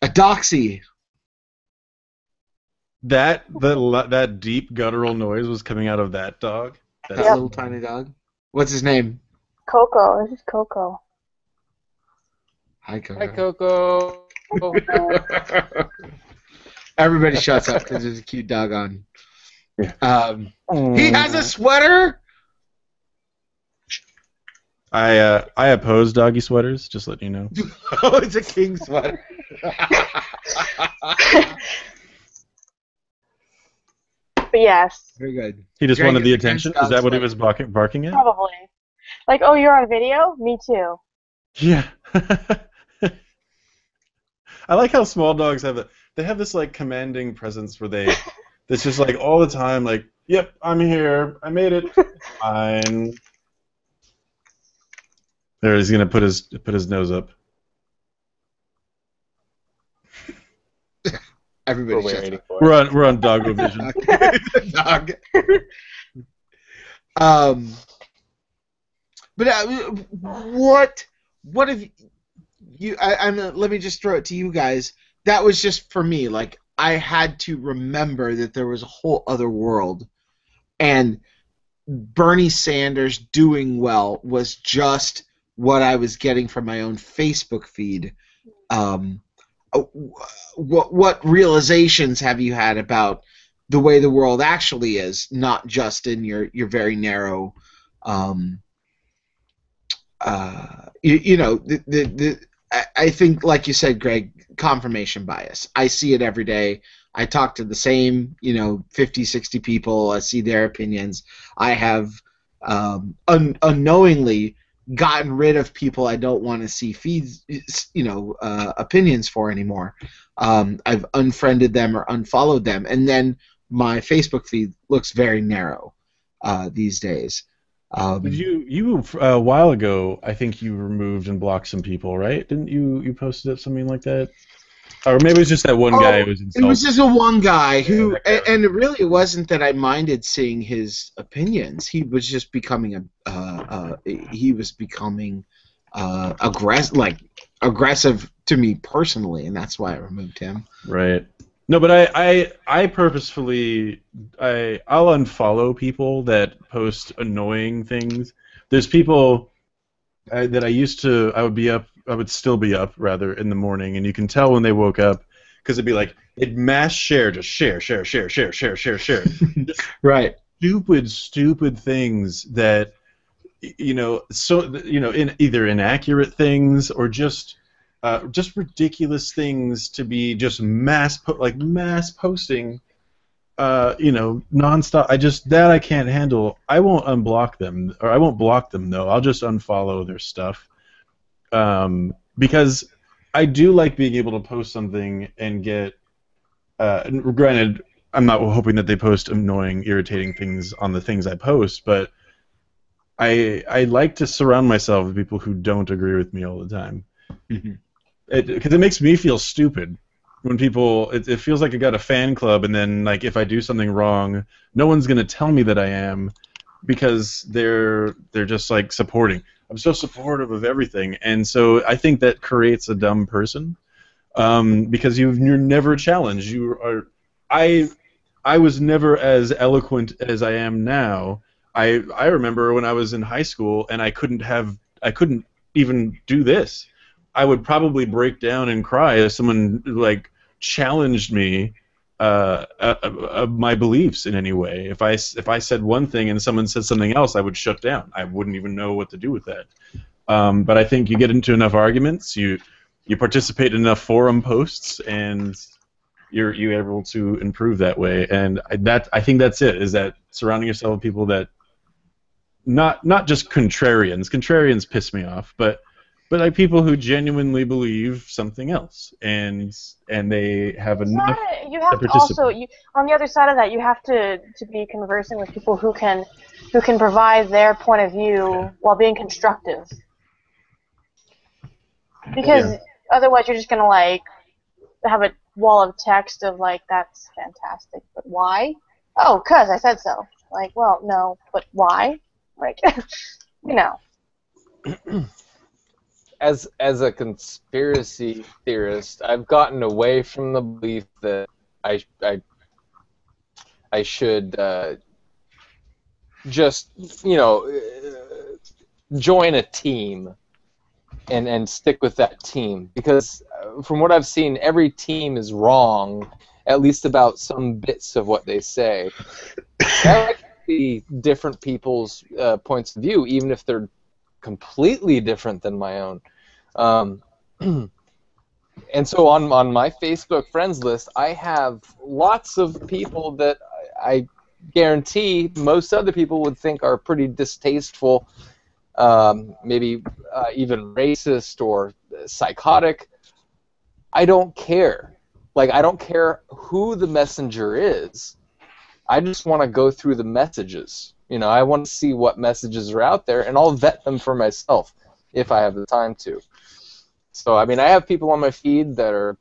A doxy. That deep guttural noise was coming out of that dog. That little tiny dog. What's his name? Coco. This is Coco. Hi, Coco. Hi, Coco. Everybody shuts up because there's a cute dog on. He has a sweater. I oppose doggy sweaters. Just letting you know. Oh, it's a king sweater. But yes. Very good. He just wanted the attention. Is that what he was barking at? Probably. Like, oh, you're on video? Me too. Yeah. I like how small dogs have they have this like commanding presence where it's just like all the time like, yep, I'm here, I made it, fine. There, he's gonna put his nose up. Everybody shuts up. We're on Doggo Vision. Dog. But what have you? Let me just throw it to you guys. That was just for me. Like I had to remember that there was a whole other world, and Bernie Sanders doing well was just what I was getting from my own Facebook feed. Um, what realizations have you had about the way the world actually is, not just in your very narrow, you know, I think, like you said, Greg, confirmation bias. I see it every day. I talk to the same, 50, 60 people. I see their opinions. I have unknowingly gotten rid of people I don't want to see feeds, opinions for anymore. I've unfriended them or unfollowed them, and then my Facebook feed looks very narrow these days. Did you a while ago? I think you removed and blocked some people, right? Didn't you posted up something like that? Or maybe it was just that one guy who was insulting. It was just a one guy who, and it really wasn't that I minded seeing his opinions. He was just becoming aggressive to me personally, and that's why I removed him. Right. No, but I purposefully I'll unfollow people that post annoying things. There's people that I would still be up rather in the morning, and you can tell when they woke up because it'd be like it'd mass share, just share. Right. Stupid things that in either inaccurate things or just ridiculous things to be just mass posting, nonstop. That I can't handle. I won't unblock them, or I won't block them though. I'll just unfollow their stuff, because I do like being able to post something and get. Granted, I'm not hoping that they post annoying, irritating things on the things I post, but I like to surround myself with people who don't agree with me all the time. Mm-hmm. Because it makes me feel stupid when people. It feels like I got a fan club, and then like if I do something wrong, no one's gonna tell me that I am, because they're just like supporting. I'm so supportive of everything, and so I think that creates a dumb person, because you're never challenged. I was never as eloquent as I am now. I remember when I was in high school and I couldn't even do this. I would probably break down and cry if someone like challenged me of my beliefs in any way. If I said one thing and someone said something else, I would shut down. I wouldn't even know what to do with that. But I think you get into enough arguments, you participate in enough forum posts, and you're able to improve that way. And I think that's it. Is that surrounding yourself with people that not just contrarians. Contrarians piss me off, but like people who genuinely believe something else, and they have enough. You have to also, on the other side of that, you have to be conversing with people who can provide their point of view while being constructive. Because otherwise, you're just gonna like have a wall of text of like, that's fantastic, but why? Oh, 'cause I said so. Like, well, no, but why? Like, As a conspiracy theorist, I've gotten away from the belief that I should just join a team and stick with that team, because from what I've seen, every team is wrong, at least about some bits of what they say. That could be different people's points of view, even if they're completely different than my own. And so on my Facebook friends list, I have lots of people that I guarantee most other people would think are pretty distasteful, maybe even racist or psychotic. I don't care. Like, I don't care who the messenger is. I just want to go through the messages. I want to see what messages are out there, and I'll vet them for myself if I have the time to. So, I mean, I have people on my feed that are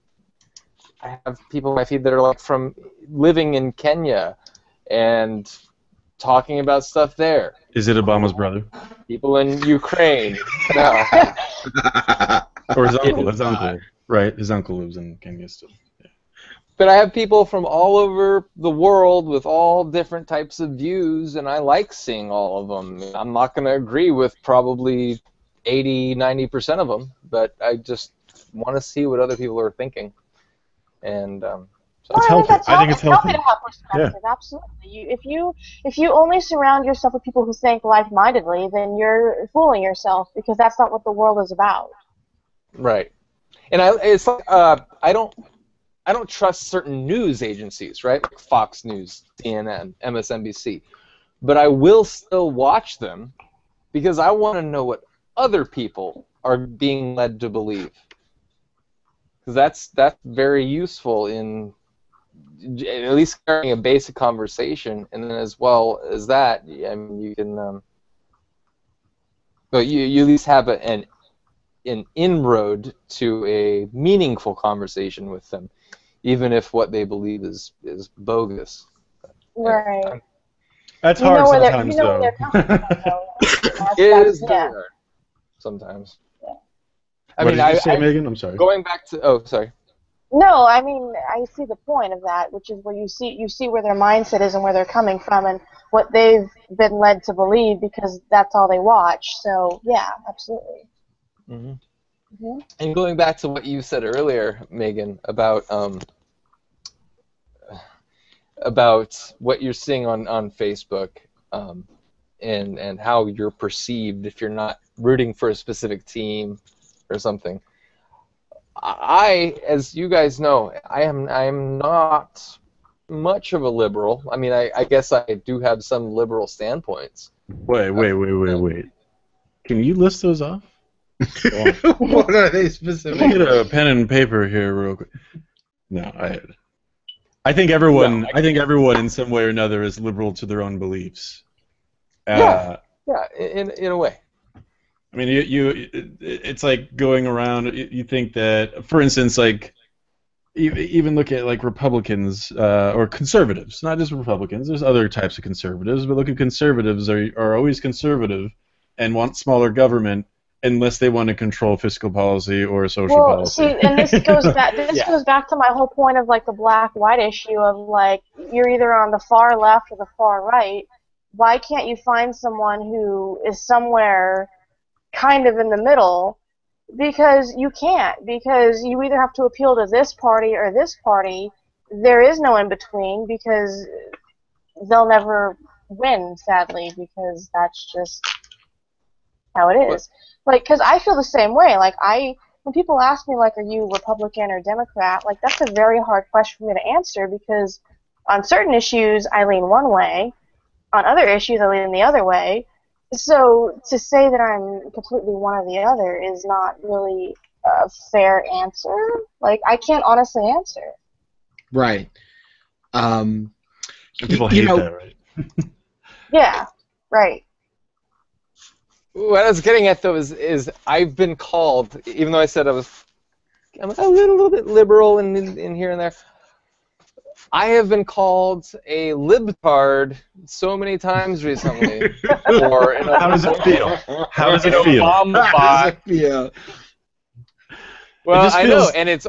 like from living in Kenya, and talking about stuff there. Is it Obama's brother? People in Ukraine. No. Or his uncle? His uncle, right? His uncle lives in Kenya still. Yeah. But I have people from all over the world with all different types of views, and I like seeing all of them. I'm not going to agree with probably 80, 90% of them, but I just want to see what other people are thinking. And it's healthy. I think it's healthy. To have perspective. Yeah. Absolutely. If you only surround yourself with people who think like-mindedly, then you're fooling yourself, because that's not what the world is about. Right. And it's like I don't trust certain news agencies, right? Like Fox News, CNN, MSNBC, but I will still watch them because I want to know what other people are being led to believe. Because that's very useful in at least carrying a basic conversation, and then as well as that, I mean, you can, well, you at least have an inroad to a meaningful conversation with them, even if what they believe is bogus. Right. That's hard sometimes, though. It is very hard sometimes. Yeah. What did you say, Megan? I'm sorry. Going back to, oh, sorry. No, I mean, I see the point of that, which is where you see where their mindset is and where they're coming from and what they've been led to believe, because that's all they watch. So, yeah, absolutely. Mm-hmm. Mm-hmm. And going back to what you said earlier, Megan, about what you're seeing on Facebook, and how you're perceived if you're not rooting for a specific team or something. As you guys know, I am not much of a liberal. I mean, I guess I do have some liberal standpoints. Wait. Can you list those off? What are they specific? Get a pen and paper here real quick. No, I think everyone in some way or another is liberal to their own beliefs. Yeah, in a way. I mean, it's like going around. You think that, for instance, like even look at like Republicans or conservatives, not just Republicans. There's other types of conservatives, but look at conservatives are always conservative and want smaller government unless they want to control fiscal policy or social policy. Well, see, and this goes back. Goes back to my whole point of like the black-white issue of like you're either on the far left or the far right. Why can't you find someone who is somewhere kind of in the middle? Because you can't. Because you either have to appeal to this party or this party. There is no in between, because they'll never win, sadly, because that's just how it is. Like, because I feel the same way. Like, when people ask me, like, are you Republican or Democrat, like, that's a very hard question for me to answer, because on certain issues I lean one way, on other issues I lean the other way. So to say that I'm completely one or the other is not really a fair answer. Like, I can't honestly answer. Right. People hate that, right? Yeah, right. What I was getting at, though, is I've been called, even though I said I'm a little bit liberal in here and there, I have been called a libtard so many times recently. How does it feel? How does it feel? Well, I know, and it's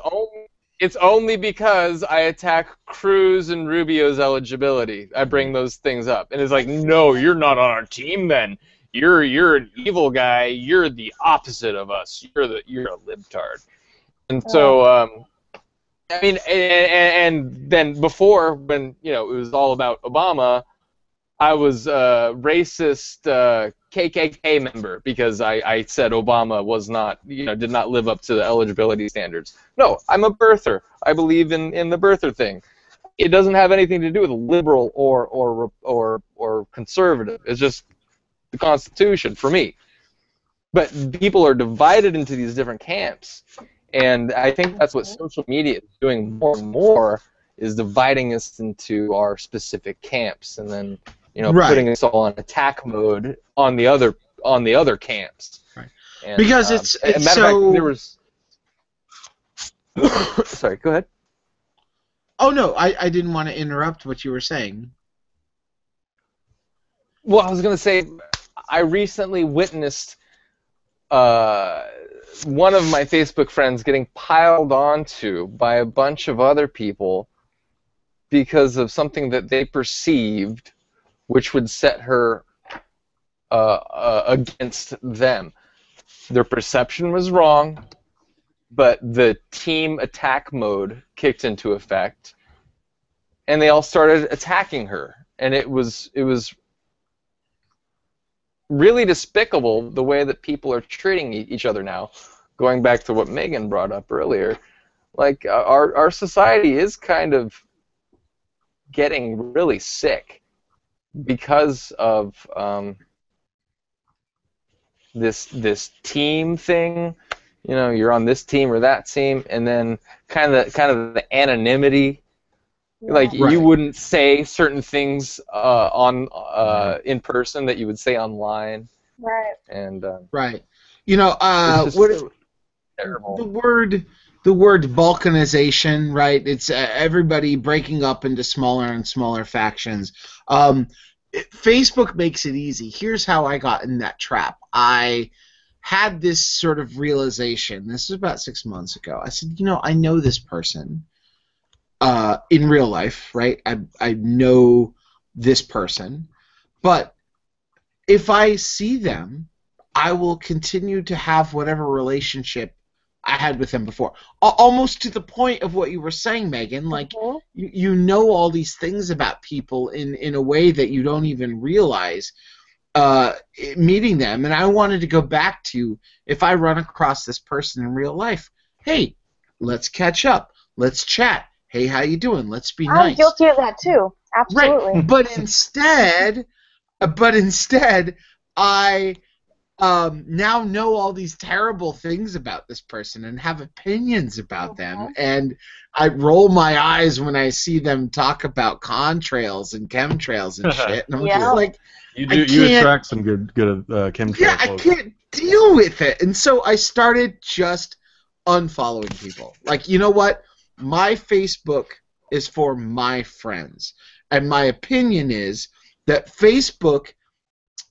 only because I attack Cruz and Rubio's eligibility. I bring those things up, and it's like, no, you're not on our team. Then you're an evil guy. You're the opposite of us. You're a libtard. And so, I mean, and then before, when it was all about Obama, I was a racist KKK member because I said Obama was not, did not live up to the eligibility standards. No, I'm a birther. I believe in the birther thing. It doesn't have anything to do with liberal or conservative. It's just the Constitution for me. But people are divided into these different camps. And I think that's what social media is doing more and more, is dividing us into our specific camps, and then putting us all on attack mode on the other camps. Right. And, because it's so. Matter of fact, there was. Sorry, go ahead. Oh no, I didn't want to interrupt what you were saying. Well, I was gonna say, I recently witnessed one of my Facebook friends getting piled onto by a bunch of other people because of something that they perceived, which would set her against them. Their perception was wrong, but the team attack mode kicked into effect, and they all started attacking her. And it was really despicable the way that people are treating each other now. Going back to what Megan brought up earlier, like our society is kind of getting really sick because of this team thing. You know, you're on this team or that team, and then kind of the anonymity. Like Right. you wouldn't say certain things in person that you would say online, Right. and Right. You know, it's just what terrible. the word balkanization, right? It's everybody breaking up into smaller and smaller factions. Facebook makes it easy. Here's how I got in that trap. I had this sort of realization. This was about 6 months ago. I said, you know, I know this person in real life, right? I know this person, but if I see them, I will continue to have whatever relationship I had with them before. Almost to the point of what you were saying, Megan. Like, Mhm. you know all these things about people in a way that you don't even realize meeting them. And I wanted to go back to, if I run across this person in real life, hey, let's catch up. Let's chat. Hey, how you doing? Let's be I'm nice. guilty of that too. Absolutely. Right. But instead, I now know all these terrible things about this person and have opinions about them, and I roll my eyes when I see them talk about contrails and chemtrails and shit, and I'm Yeah. just like, You I you can't- attract some good chemtrail yeah, I folks. can't deal with it. And so I started just unfollowing people. Like, you know what? My Facebook is for my friends. And my opinion is that Facebook,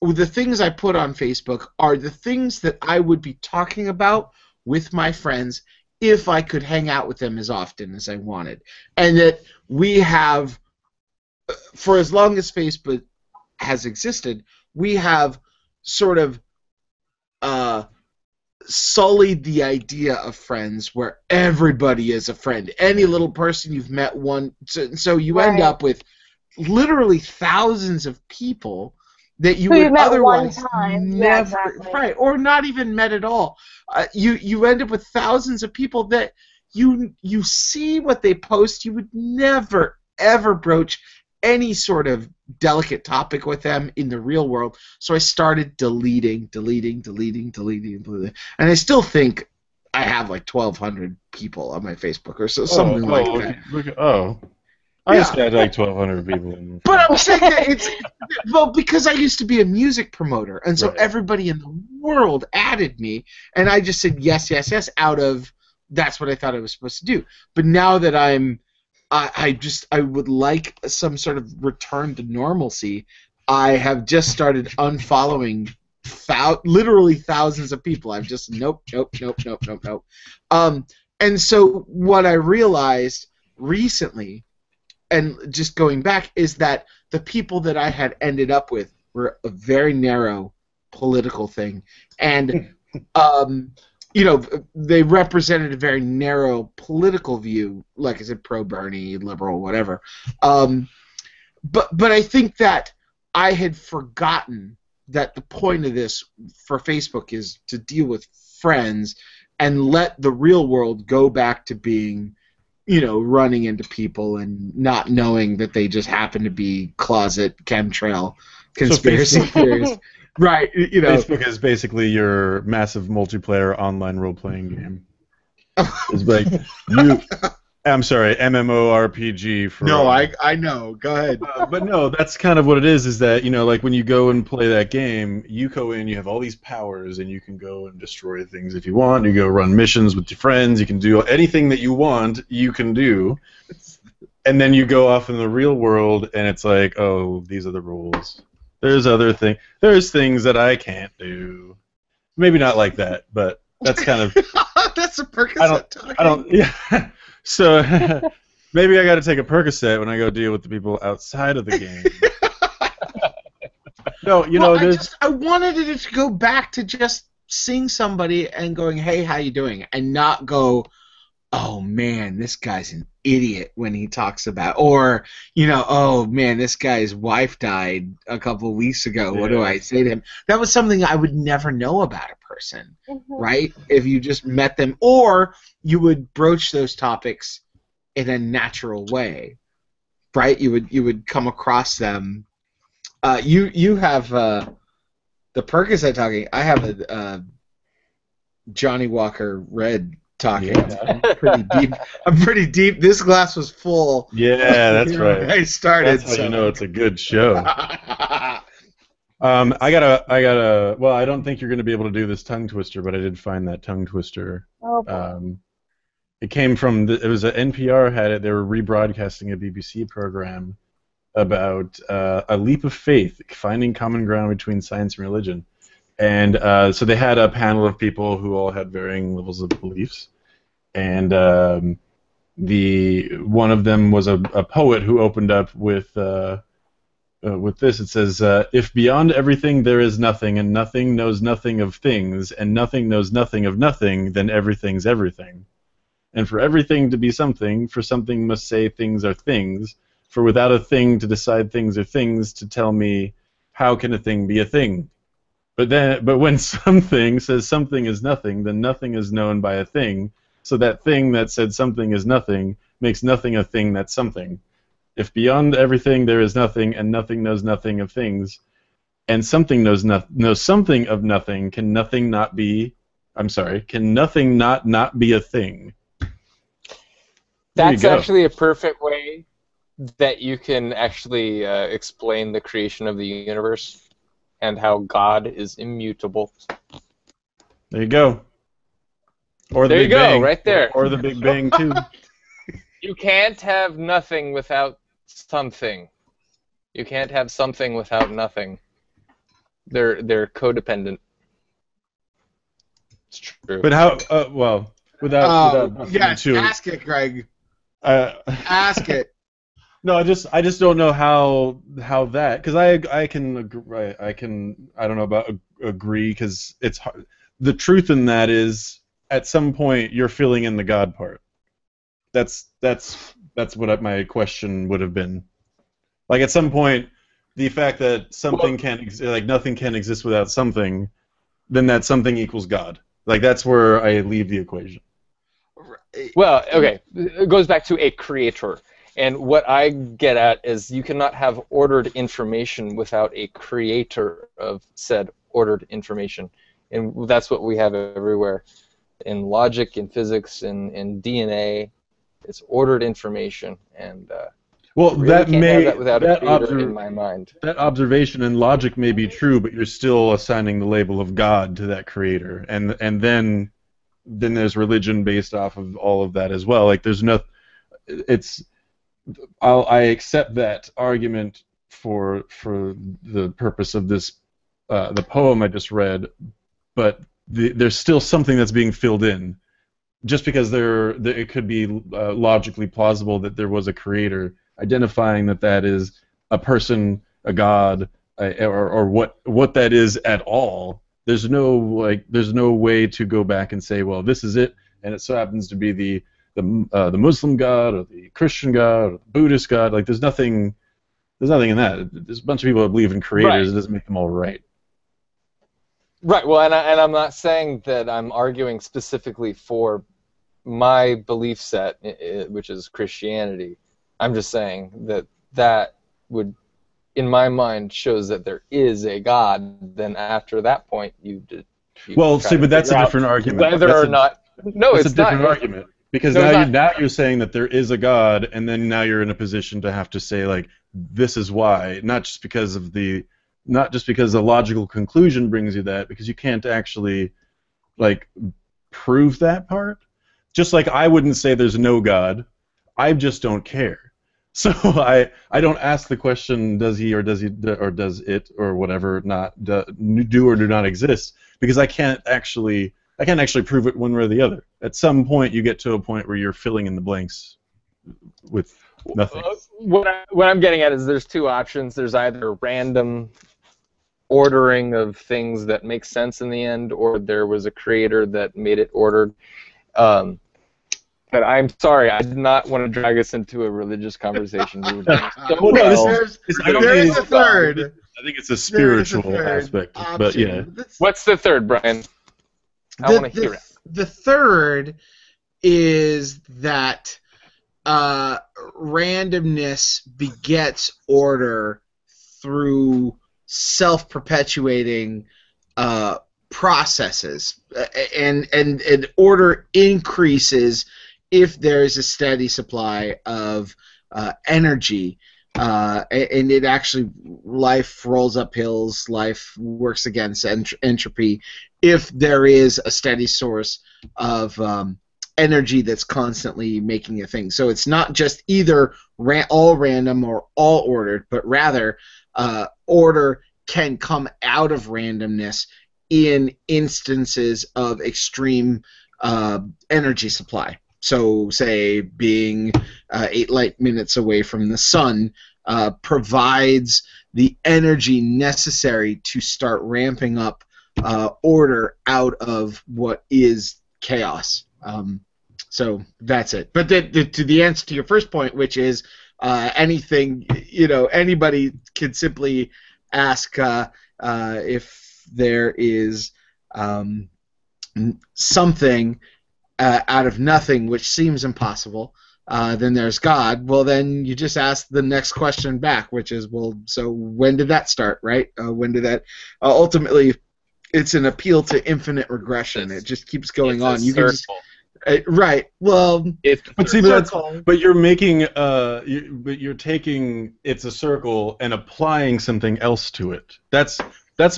the things I put on Facebook are the things that I would be talking about with my friends if I could hang out with them as often as I wanted. And that we have, for as long as Facebook has existed, we have sort of sullied the idea of friends where everybody is a friend. Any little person you've met so you end Right. up with literally thousands of people that you Who you would met one otherwise time. Yeah, never, exactly. right, or not even met at all. You end up with thousands of people that you see what they post, you would never ever broach any sort of delicate topic with them in the real world. So I started deleting, and I still think I have like 1,200 people on my Facebook or so, something like that. I used Yeah. to have like 1,200 people. But I'm saying that it's, well, because I used to be a music promoter, and so Right. everybody in the world added me, and I just said yes, yes, yes, out of that's what I thought I was supposed to do. But now that I would like some sort of return to normalcy. I have just started unfollowing literally thousands of people. I'm just nope. And so what I realized recently, and just going back, is that the people that I had ended up with were a very narrow political thing, and you know, they represented a very narrow political view, like I said, pro-Bernie, liberal, whatever. But I think that I had forgotten that the point of this for Facebook is to deal with friends and let the real world go back to being, you know, running into people and not knowing that they just happen to be closet chemtrail conspiracy theories. Right, you know. Facebook is basically your massive multiplayer online role-playing game. It's like I'm sorry, MMORPG for. No, I know. Go ahead. But no, that's kind of what it is. Is that, you know, like when you go and play that game, you go in, you have all these powers, and you can go and destroy things if you want. You go run missions with your friends. You can do anything that you want. You can do, and then you go off in the real world, and it's like, oh, these are the rules. There's other things. There's things that I can't do. Maybe not like that, but that's kind of. That's a Percocet talking. I don't. Yeah. So maybe I got to take a Percocet when I go deal with the people outside of the game. No, I wanted it to go back to just seeing somebody and going, "Hey, how you doing?" and not go, "Oh man, this guy's an idiot," when he talks about, or "Oh man, this guy's wife died a couple of weeks ago. What do I say to him?" That was something I would never know about a person, right? If you just met them, or you would broach those topics in a natural way, right? You would come across them. You have the Percocet talking. I have a Johnny Walker Red talking. Yeah. I'm pretty deep. This glass was full. Yeah, that's right. I started. That's how you know it's a good show. I gotta. Well, I don't think you're gonna be able to do this tongue twister, but I did find that tongue twister. Oh, It came from. It was a NPR had it. They were rebroadcasting a BBC program about a leap of faith, finding common ground between science and religion. And so they had a panel of people who all had varying levels of beliefs, and one of them was a poet who opened up with this. It says, "If beyond everything there is nothing, and nothing knows nothing of things, and nothing knows nothing of nothing, then everything's everything. And for everything to be something, for something must say things are things. For without a thing to decide things are things, to tell me how can a thing be a thing? But when something says something is nothing, then nothing is known by a thing. So that thing that said something is nothing makes nothing a thing that's something. If beyond everything there is nothing, and nothing knows nothing of things, and something knows something of nothing, can nothing not be? Can nothing not be a thing?" That's actually a perfect way that you can actually explain the creation of the universe and how God is immutable. There you go. Or the there Big you go, Bang. right there. Or the Big Bang too. You can't have nothing without something. You can't have something without nothing. They're codependent. It's true. But how? Well, without ask it, Greg. Ask it. No, I just don't know how that, because I can agree, I don't know about agree, because it's hard. The truth in that is at some point you're filling in the God part. That's what my question would have been. Like at some point, the fact that something nothing can exist without something, then that something equals God. Like that's where I leave the equation. Well, okay, it goes back to a creator. And what I get at is you cannot have ordered information without a creator of said ordered information. And that's what we have everywhere. In logic, in physics, in DNA, it's ordered information. And well, really that can't may have that without a creator in my mind. That observation and logic may be true, but you're still assigning the label of God to that creator, and then there's religion based off of all of that as well. Like there's no, I accept that argument for the purpose of this the poem I just read, but there's still something that's being filled in. Just because it could be logically plausible that there was a creator, identifying that is a person, a god, or what that is at all. There's no way to go back and say, well, this is it, and it so happens to be the Muslim god or the Christian god or the Buddhist god. Like there's nothing in that. There's a bunch of people that believe in creators. Right. It doesn't make them all right. Right. Well, and I'm not saying that I'm arguing specifically for my belief set, which is Christianity. I'm just saying that would, in my mind, shows that there is a God. Then after that point, well, see, but that's a different argument. Whether or not, no, it's a different not. argument. Because now you're saying that there is a God, and then now you're in a position to have to say like this is why, not just because the logical conclusion brings you that, because you can't actually like prove that part. Just like I wouldn't say there's no God, I just don't care. So I don't ask the question, does he or does it or whatever not do or do not exist, because I can't actually prove it one way or the other. At some point you get to a point where you're filling in the blanks with nothing. What I'm getting at is there's two options. There's either random ordering of things that make sense in the end, or there was a creator that made it ordered. But I'm sorry, I did not want to drag us into a religious conversation. We were doing so well. There is a third. I think it's a spiritual aspect, option. but yeah. What's the third, Brian? I want to hear it. The third is that randomness begets order through self-perpetuating processes, and order increases if there is a steady supply of energy, and it actually, life rolls up hills, life works against entropy if there is a steady source of energy that's constantly making a thing. So it's not just either all random or all ordered, but rather order can come out of randomness in instances of extreme energy supply. So, say, being 8 light minutes away from the sun provides the energy necessary to start ramping up order out of what is chaos. So that's it. But to the answer to your first point, which is anything, anybody can simply ask if there is something out of nothing, which seems impossible, then there's God. Well, then you just ask the next question back, which is, well, so when did that start, right? When did that... ultimately, it's an appeal to infinite regression. It just keeps going on. You can just... right. Well, but you're making but you're taking it's a circle and applying something else to it. That's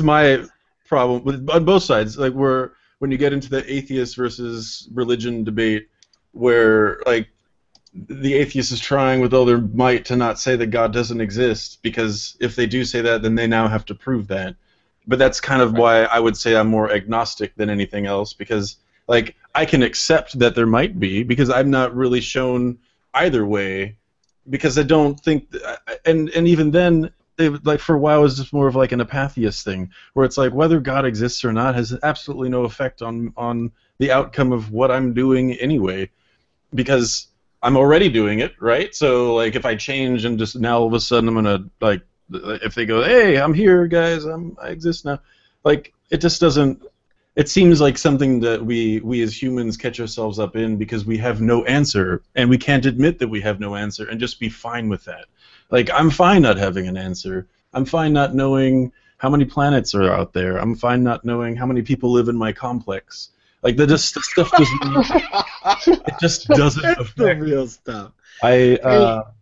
my problem on both sides. Like when you get into the atheist versus religion debate, where like the atheist is trying with all their might to not say that God doesn't exist, because if they do say that, then they now have to prove that. But that's kind of why I would say I'm more agnostic than anything else, because like I can accept that there might be, because I'm not really shown either way, because I don't think and even then like for a while it was just more of like an apatheist thing, where it's like whether God exists or not has absolutely no effect on the outcome of what I'm doing anyway, because I'm already doing it, right? So like if I change and just now all of a sudden I'm gonna like, if they go, hey, I'm here guys, I exist now, like it just doesn't. It seems like something that we as humans catch ourselves up in because we have no answer, and we can't admit that we have no answer and just be fine with that. Like, I'm fine not having an answer. I'm fine not knowing how many planets are out there. I'm fine not knowing how many people live in my complex. Like, the stuff doesn't... it just doesn't affect... the real stuff. Well,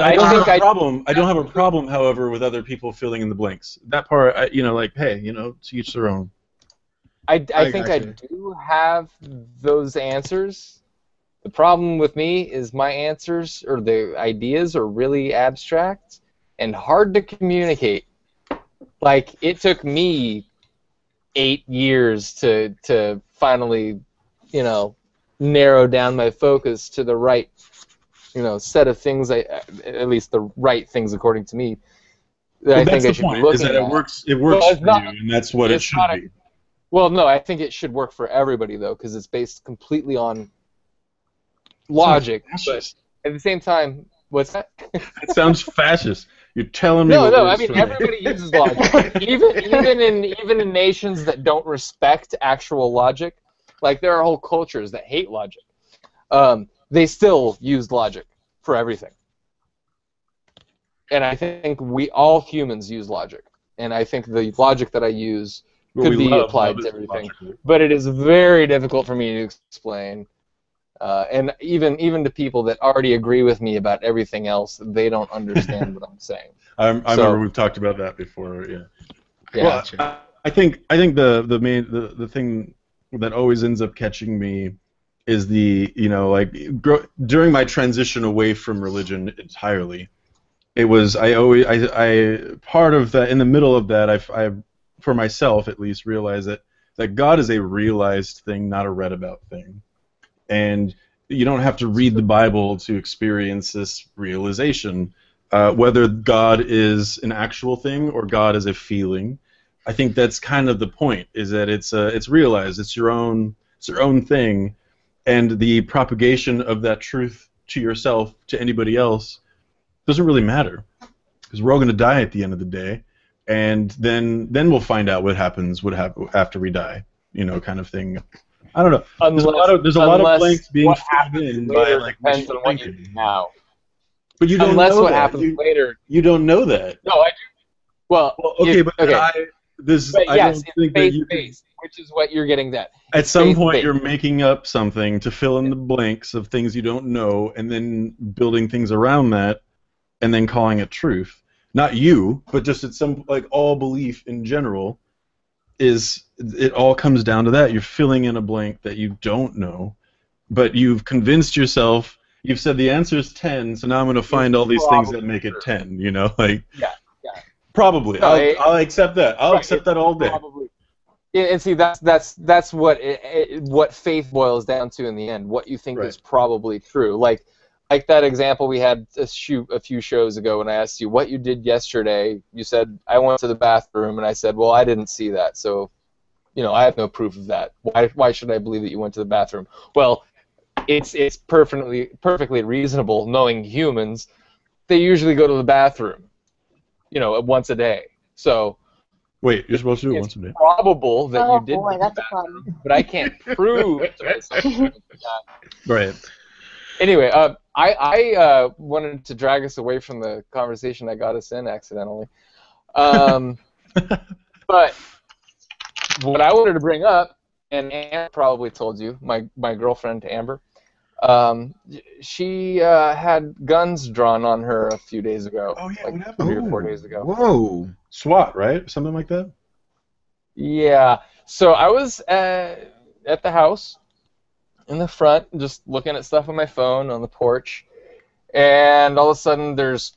I don't have a problem, however, with other people filling in the blanks. That part, like, hey, to each their own. I think I do have those answers. The problem with me is my answers or the ideas are really abstract and hard to communicate. Like, it took me 8 years to finally, narrow down my focus to the right, set of things. At least the right things according to me. That I think I should be looking at. It works for you, and that's what it should be. Well, no, I think it should work for everybody, though, because it's based completely on logic. But at the same time, what's that? That sounds fascist. You're telling me. No, I mean everybody uses logic. even in nations that don't respect actual logic, like there are whole cultures that hate logic. They still use logic for everything. And I think all humans use logic, and I think the logic that I use could be applied to everything, but it is very difficult for me to explain, and even to people that already agree with me about everything else, they don't understand what I'm saying. I remember we've talked about that before. Yeah. Yeah. Well, I think the thing that always ends up catching me is the, like during my transition away from religion entirely, it was I part of that, in the middle of that, I for myself at least realized that God is a realized thing, not a read about thing. And you don't have to read the Bible to experience this realization. Whether God is an actual thing or God is a feeling, I think that's kind of the point. Is that it's realized, it's your own thing, and the propagation of that truth to yourself, to anybody else, doesn't really matter, because we're all going to die at the end of the day, and then we'll find out what happens after we die, kind of thing. I don't know. There's a lot of blanks being filled in by like depends on what you do now. But you don't unless know what that. happens later. You don't know that. No, I do. Well, okay, but yes, don't think that you faith-based, which is what you're getting at. At some point, you're making up something to fill in the blanks of things you don't know, and then building things around that, and then calling it truth. Not you, but just at some, like, all belief in general it all comes down to that. You're filling in a blank that you don't know, but you've convinced yourself. You've said the answer is 10, so now I'm going to find all these things that make it 10. Like yeah. Probably. No, I'll accept that. I'll accept that all day. Probably. Yeah, and see, that's what faith boils down to in the end. What you think is probably true. Like that example we had a few shows ago when I asked you what you did yesterday. You said, I went to the bathroom, and I said, well, I didn't see that, so I have no proof of that. Why should I believe that you went to the bathroom? Well, it's perfectly reasonable, knowing humans, they usually go to the bathroom, once a day. So wait, you're supposed to do it once a day? It's probable that you did. Oh boy, that's a problem. But I can't prove to myself that. Right. Anyway, I wanted to drag us away from the conversation that got us in accidentally. But what I wanted to bring up, and Anne probably told you, my girlfriend Amber, she had guns drawn on her a few days ago. Oh yeah, like what happened? 3 or 4 days ago. Whoa. SWAT, right? Something like that? Yeah. So I was at the house in the front, just looking at stuff on my phone on the porch, and all of a sudden there's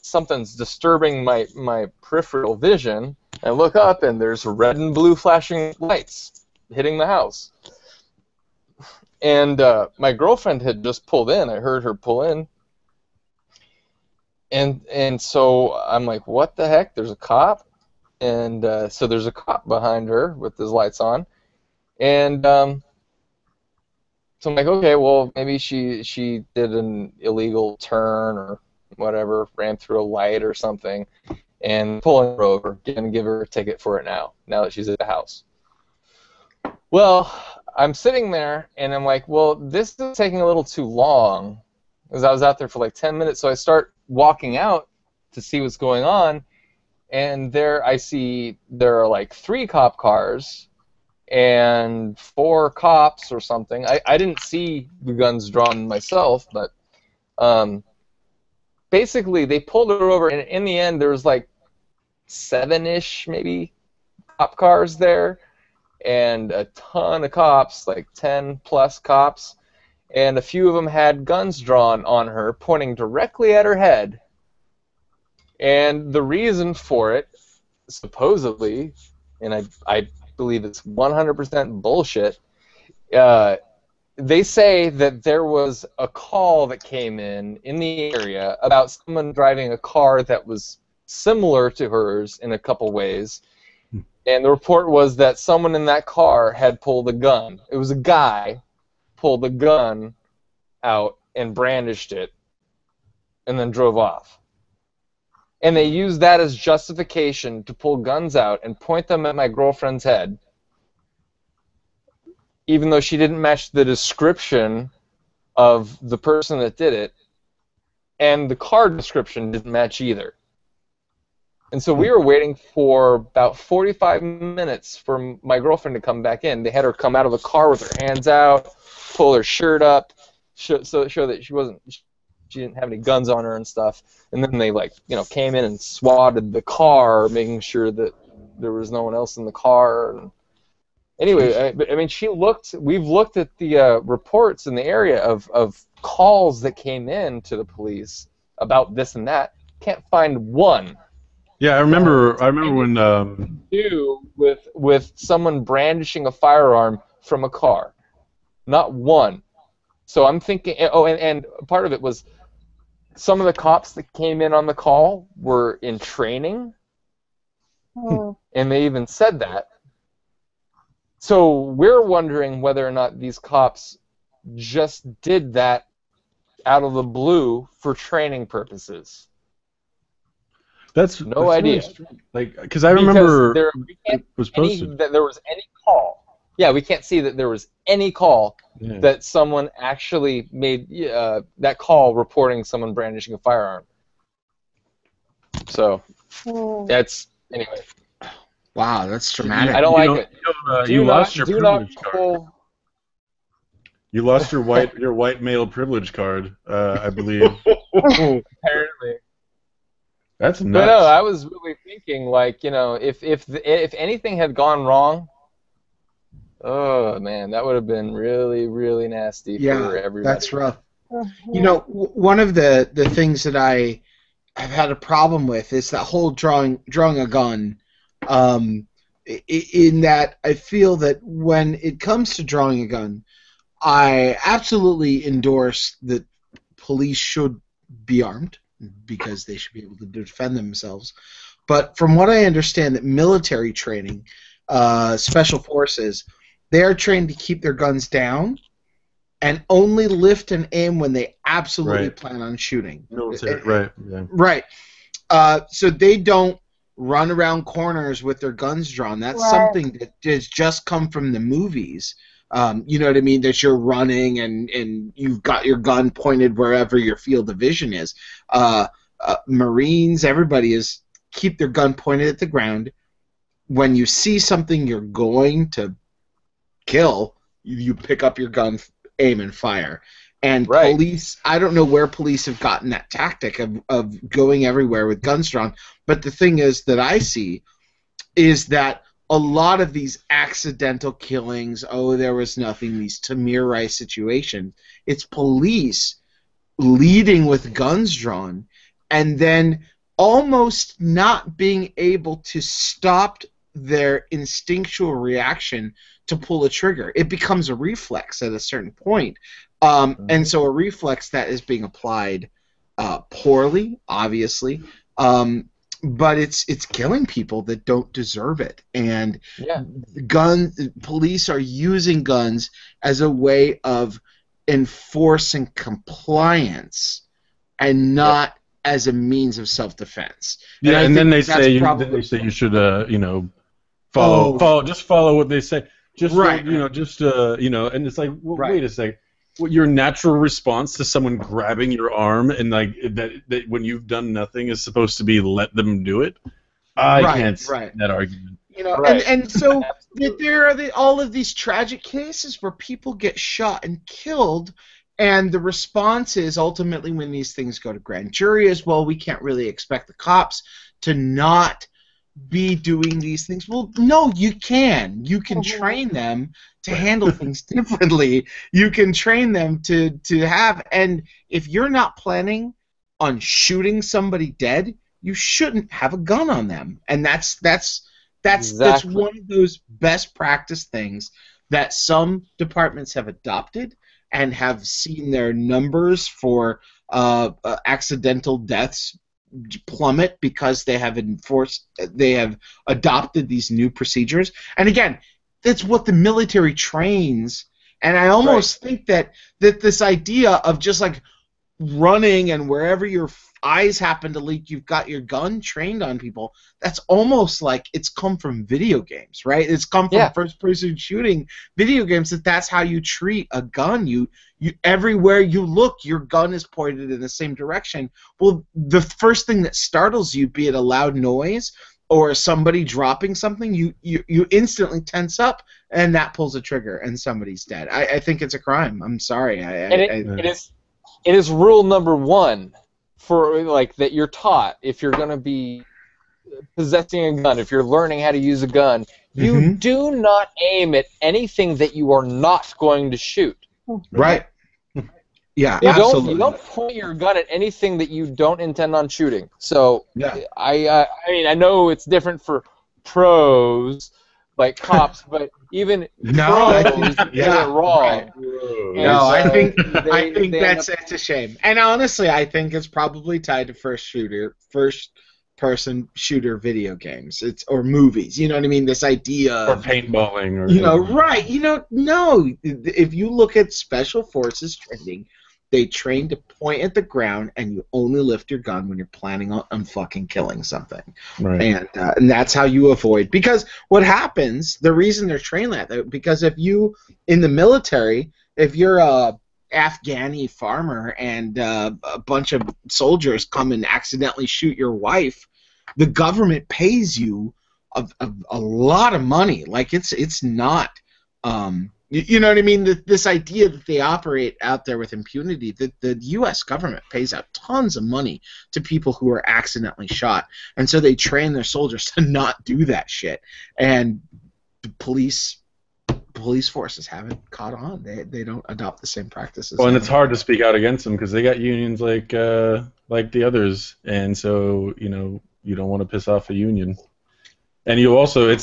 something's disturbing my peripheral vision. I look up, and there's red and blue flashing lights hitting the house. And my girlfriend had just pulled in. I heard her pull in. And so I'm like, what the heck? There's a cop? And so there's a cop behind her with his lights on. And so I'm like, okay, well, maybe she did an illegal turn or whatever, ran through a light or something, and pulling her over, going to give her a ticket for it now that she's at the house. Well, I'm sitting there, and I'm like, well, this is taking a little too long, because I was out there for like 10 minutes, so I start walking out to see what's going on, and there I see there are like 3 cop cars and 4 cops or something. I didn't see the guns drawn myself, but basically they pulled her over, and in the end there was like 7-ish maybe cop cars there, and a ton of cops, like 10 plus cops, and a few of them had guns drawn on her, pointing directly at her head. And the reason for it, supposedly, and I believe it's 100% bullshit, they say that there was a call that came in the area about someone driving a car that was similar to hers in a couple ways. And the report was that someone in that car had pulled a gun. It was a guy pulled a gun out and brandished it and then drove off. And they used that as justification to pull guns out and point them at my girlfriend's head, even though she didn't match the description of the person that did it, and the car description didn't match either. And so we were waiting for about 45 minutes for my girlfriend to come back in. They had her come out of the car with her hands out, pull her shirt up, show that she didn't have any guns on her and stuff. And then they came in and swatted the car, making sure that there was no one else in the car. Anyway, I mean, we've looked at the reports in the area of calls that came in to the police about this and that. Can't find one. Yeah, I remember when Do with someone brandishing a firearm from a car. Not one. So I'm thinking, and part of it was some of the cops that came in on the call were in training, and they even said that. So we're wondering whether or not these cops just did that out of the blue for training purposes. that's No idea. Really strange. Like, because I remember it was posted. That there was any call. Yeah, we can't see that there was any call that someone actually made that call reporting someone brandishing a firearm. So that's anyway. Wow, that's dramatic. I don't like it. You lost your privilege card. You lost your white male privilege card, I believe. Apparently. That's nuts. But no, I was really thinking, like, if anything had gone wrong, oh man, that would have been really, really nasty for everybody. That's rough. One of the things that I have had a problem with is that whole drawing a gun. In that I feel that when it comes to drawing a gun, I absolutely endorse that police should be armed because they should be able to defend themselves. But from what I understand, that military training, special forces, they are trained to keep their guns down and only lift and aim when they absolutely plan on shooting. Military, right. Yeah. Right. So they don't run around corners with their guns drawn. That's something that has just come from the movies. You know what I mean? That you're running and you've got your gun pointed wherever your field of vision is. Marines, everybody is keep their gun pointed at the ground. When you see something you're going to kill, you pick up your gun, aim, and fire. And police, I don't know where police have gotten that tactic of going everywhere with guns drawn, but the thing is that I see is that a lot of these accidental killings, there was nothing, these Tamir Rice situations, it's police leading with guns drawn and then almost not being able to stop their instinctual reaction to pull a trigger. It becomes a reflex at a certain point. And so a reflex that is being applied poorly, obviously, but it's killing people that don't deserve it. And police are using guns as a way of enforcing compliance and not as a means of self-defense. Yeah, and then they say you should follow what they say. Just and it's like, wait a second. Your natural response to someone grabbing your arm and like that when you've done nothing is supposed to be let them do it. I can't see that argument. And so there are all of these tragic cases where people get shot and killed, and the response is ultimately when these things go to grand jury as well, we can't really expect the cops to not be doing these things. Well, no, you can. You can train them to handle things differently. You can train them to have, and if you're not planning on shooting somebody dead, you shouldn't have a gun on them. And that's one of those best practice things that some departments have adopted and have seen their numbers for accidental deaths plummet because they have adopted these new procedures. And again, that's what the military trains. And I almost think that this idea of just like running and wherever your eyes happen to leak, you've got your gun trained on people. That's almost like it's come from video games, right? It's come from first-person shooting video games. That's how you treat a gun. You everywhere you look, your gun is pointed in the same direction. Well, the first thing that startles you, be it a loud noise or somebody dropping something, you instantly tense up, and that pulls a trigger, and somebody's dead. I think it's a crime. I'm sorry. It is rule number one for like that you're taught if you're going to be possessing a gun, if you're learning how to use a gun, you Mhm. do not aim at anything that you are not going to shoot. Right. Yeah, You absolutely. don't point your gun at anything that you don't intend on shooting. So Yeah. I mean, I know it's different for pros like cops, but even No, I pros think get it wrong. right. And No, I so think they end that's up- it's a shame. And honestly, I think it's probably tied to first person shooter video games. It's or movies. You know what I mean? This idea Or of paintballing, or right. No. If you look at special forces training, they train to point at the ground, and you only lift your gun when you're planning on fucking killing something. right. And that's how you avoid. Because what happens, the reason they're trained that, because if you, in the military, if you're a Afghani farmer and a bunch of soldiers come and accidentally shoot your wife, the government pays you a lot of money. Like it's not, you know what I mean? This idea that they operate out there with impunity, that the U.S. government pays out tons of money to people who are accidentally shot, and so they train their soldiers to not do that shit. And the police forces haven't caught on. They don't adopt the same practices. Well, and it's hard to speak out against them because they got unions like the others, and so you don't want to piss off a union. And you also,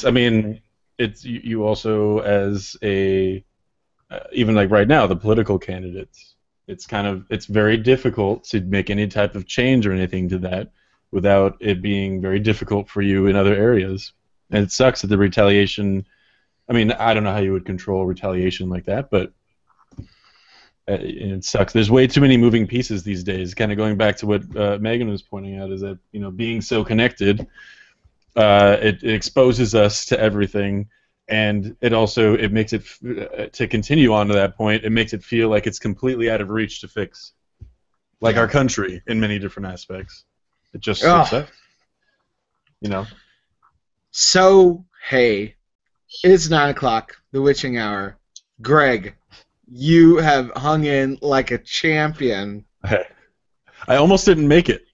you also as a even like right now the political candidates, it's very difficult to make any type of change or anything to that without it being very difficult for you in other areas. And it sucks that the retaliation. I mean, I don't know how you would control retaliation like that, but it sucks. There's way too many moving pieces these days. Kind of going back to what Megan was pointing out, is that being so connected, it exposes us to everything, and it makes it to continue on to that point. It makes it feel like it's completely out of reach to fix, like our country in many different aspects. It just sucks. So hey. It's 9 o'clock, the witching hour. Greg, you have hung in like a champion. I almost didn't make it.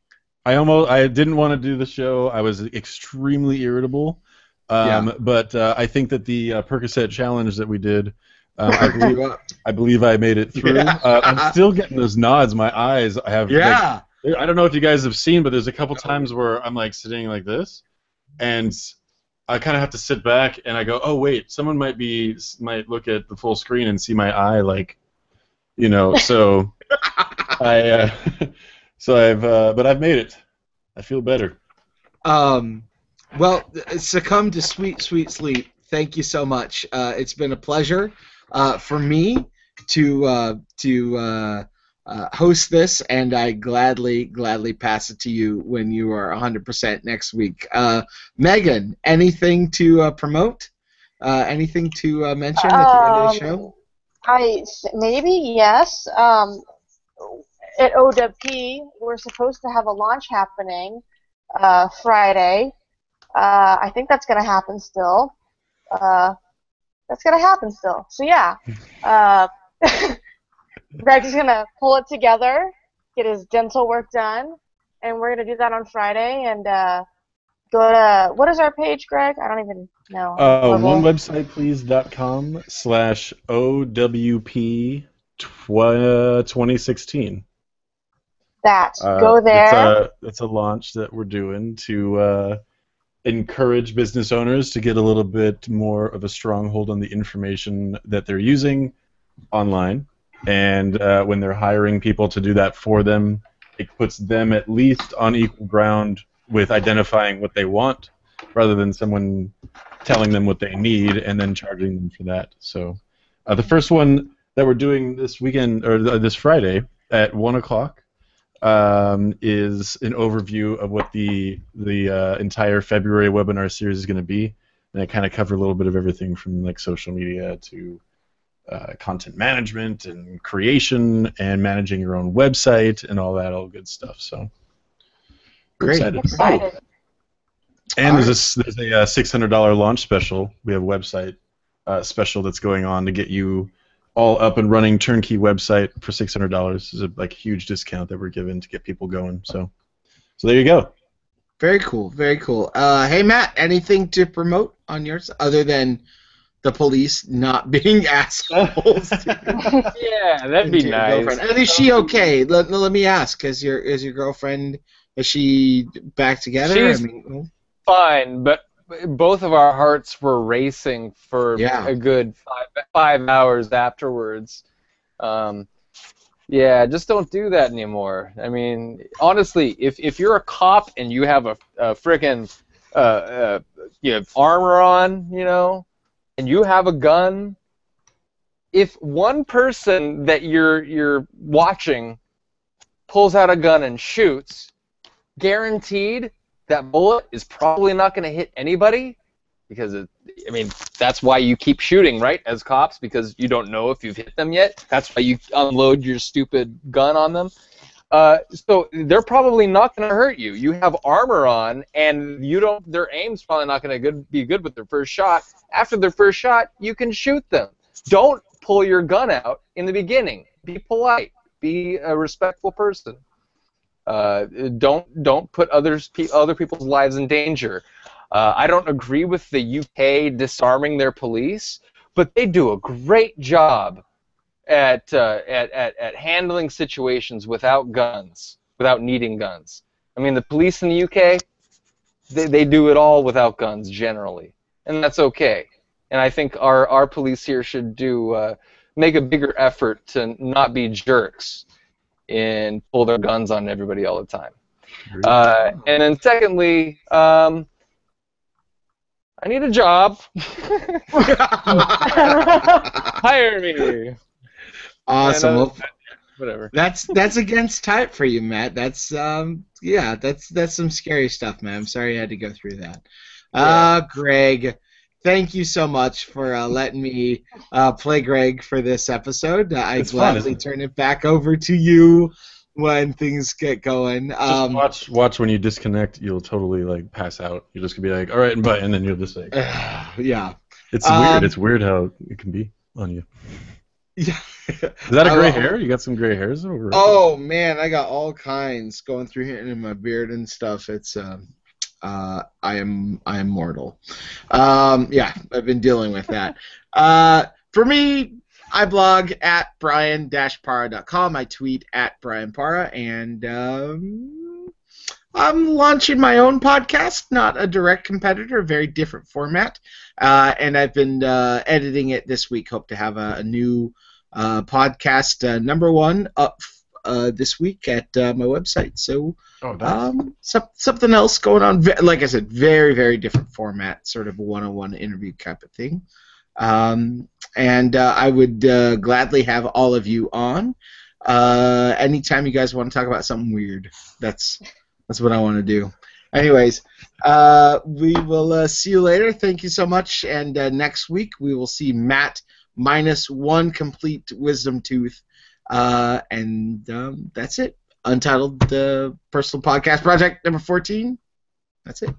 I didn't want to do the show. I was extremely irritable. But I think that the Percocet challenge that we did, I believe I made it through. Yeah. I'm still getting those nods. My eyes have. Yeah. Like, I don't know if you guys have seen, but there's a couple times where I'm like sitting like this, and I kind of have to sit back and I go, oh wait, someone might look at the full screen and see my eye, like, So but I've made it. I feel better. Well, succumb to sweet sleep. Thank you so much. It's been a pleasure for me to host this, and I gladly pass it to you when you are 100% next week. Megan, anything to promote? Anything to mention at the end of the show? Yes. At OWP, we're supposed to have a launch happening Friday. I think that's going to happen still. So yeah. Greg's going to pull it together, get his dental work done, and we're going to do that on Friday. And go to, what is our page, Greg? I don't even know. onewebsiteplease.com/OWP2016. Go there. It's a launch that we're doing to encourage business owners to get a little bit more of a stronghold on the information that they're using online. And when they're hiring people to do that for them, it puts them at least on equal ground with identifying what they want, rather than someone telling them what they need and then charging them for that. So the first one that we're doing this weekend, or this Friday at 1 o'clock, is an overview of what the entire February webinar series is going to be. And I kind of cover a little bit of everything from like social media to content management and creation and managing your own website and all good stuff. So great. Excited. And there's a $600 launch special. We have a website special that's going on to get you all up and running, turnkey website for $600. This is a huge discount that we're giving to get people going. So there you go. Very cool. Very cool. Hey, Matt, anything to promote on yours other than the police not being assholes Yeah, that'd be to your nice. girlfriend? And is she okay? Let me ask. Is your girlfriend, is she back together? She's fine, but both of our hearts were racing for Yeah. a good 5 hours afterwards. Yeah, just don't do that anymore. I mean, honestly, if you're a cop and you have a frickin' you have armor on, you know, and you have a gun, if one person that you're watching pulls out a gun and shoots, guaranteed that bullet is probably not going to hit anybody, because I mean, that's why you keep shooting, right, as cops, because you don't know if you've hit them yet. That's why you unload your stupid gun on them. So they're probably not going to hurt you. You have armor on, and you don't. Their aim's probably not going to be good with their first shot. After their first shot, you can shoot them. Don't pull your gun out in the beginning. Be polite. Be a respectful person. Don't put other people's lives in danger. I don't agree with the UK disarming their police, but they do a great job at handling situations without guns, without needing guns. I mean, the police in the UK, they do it all without guns generally, and that's okay. And I think our police here should make a bigger effort to not be jerks and pull their guns on everybody all the time. And then secondly, I need a job. Hire me. Awesome. And, whatever. That's against type for you, Matt. That's yeah, that's some scary stuff, man. I'm sorry you had to go through that. Greg, thank you so much for letting me play Greg for this episode. I gladly turn it back over to you when things get going. Just watch when you disconnect. You'll totally like pass out. You're just gonna be like, all right, and then you'll just like, yeah. It's weird. It's weird how it can be on you. Yeah. Is that a gray hair? You got some gray hairs over? Oh man, I got all kinds going through here in my beard and stuff. It's I am mortal. Yeah, I've been dealing with that. For me, I blog at brian-para.com. I tweet at brianpara, and I'm launching my own podcast, not a direct competitor, a very different format. And I've been editing it this week. Hope to have a new podcast #1 up this week at my website. So something else going on. Like I said, very, very different format, sort of a one-on-one interview type of thing. And I would gladly have all of you on. Anytime you guys want to talk about something weird, that's what I want to do. Anyways, we will see you later. Thank you so much. And next week we will see Matt -1 complete wisdom tooth. And that's it. Untitled Personal Podcast Project #14. That's it.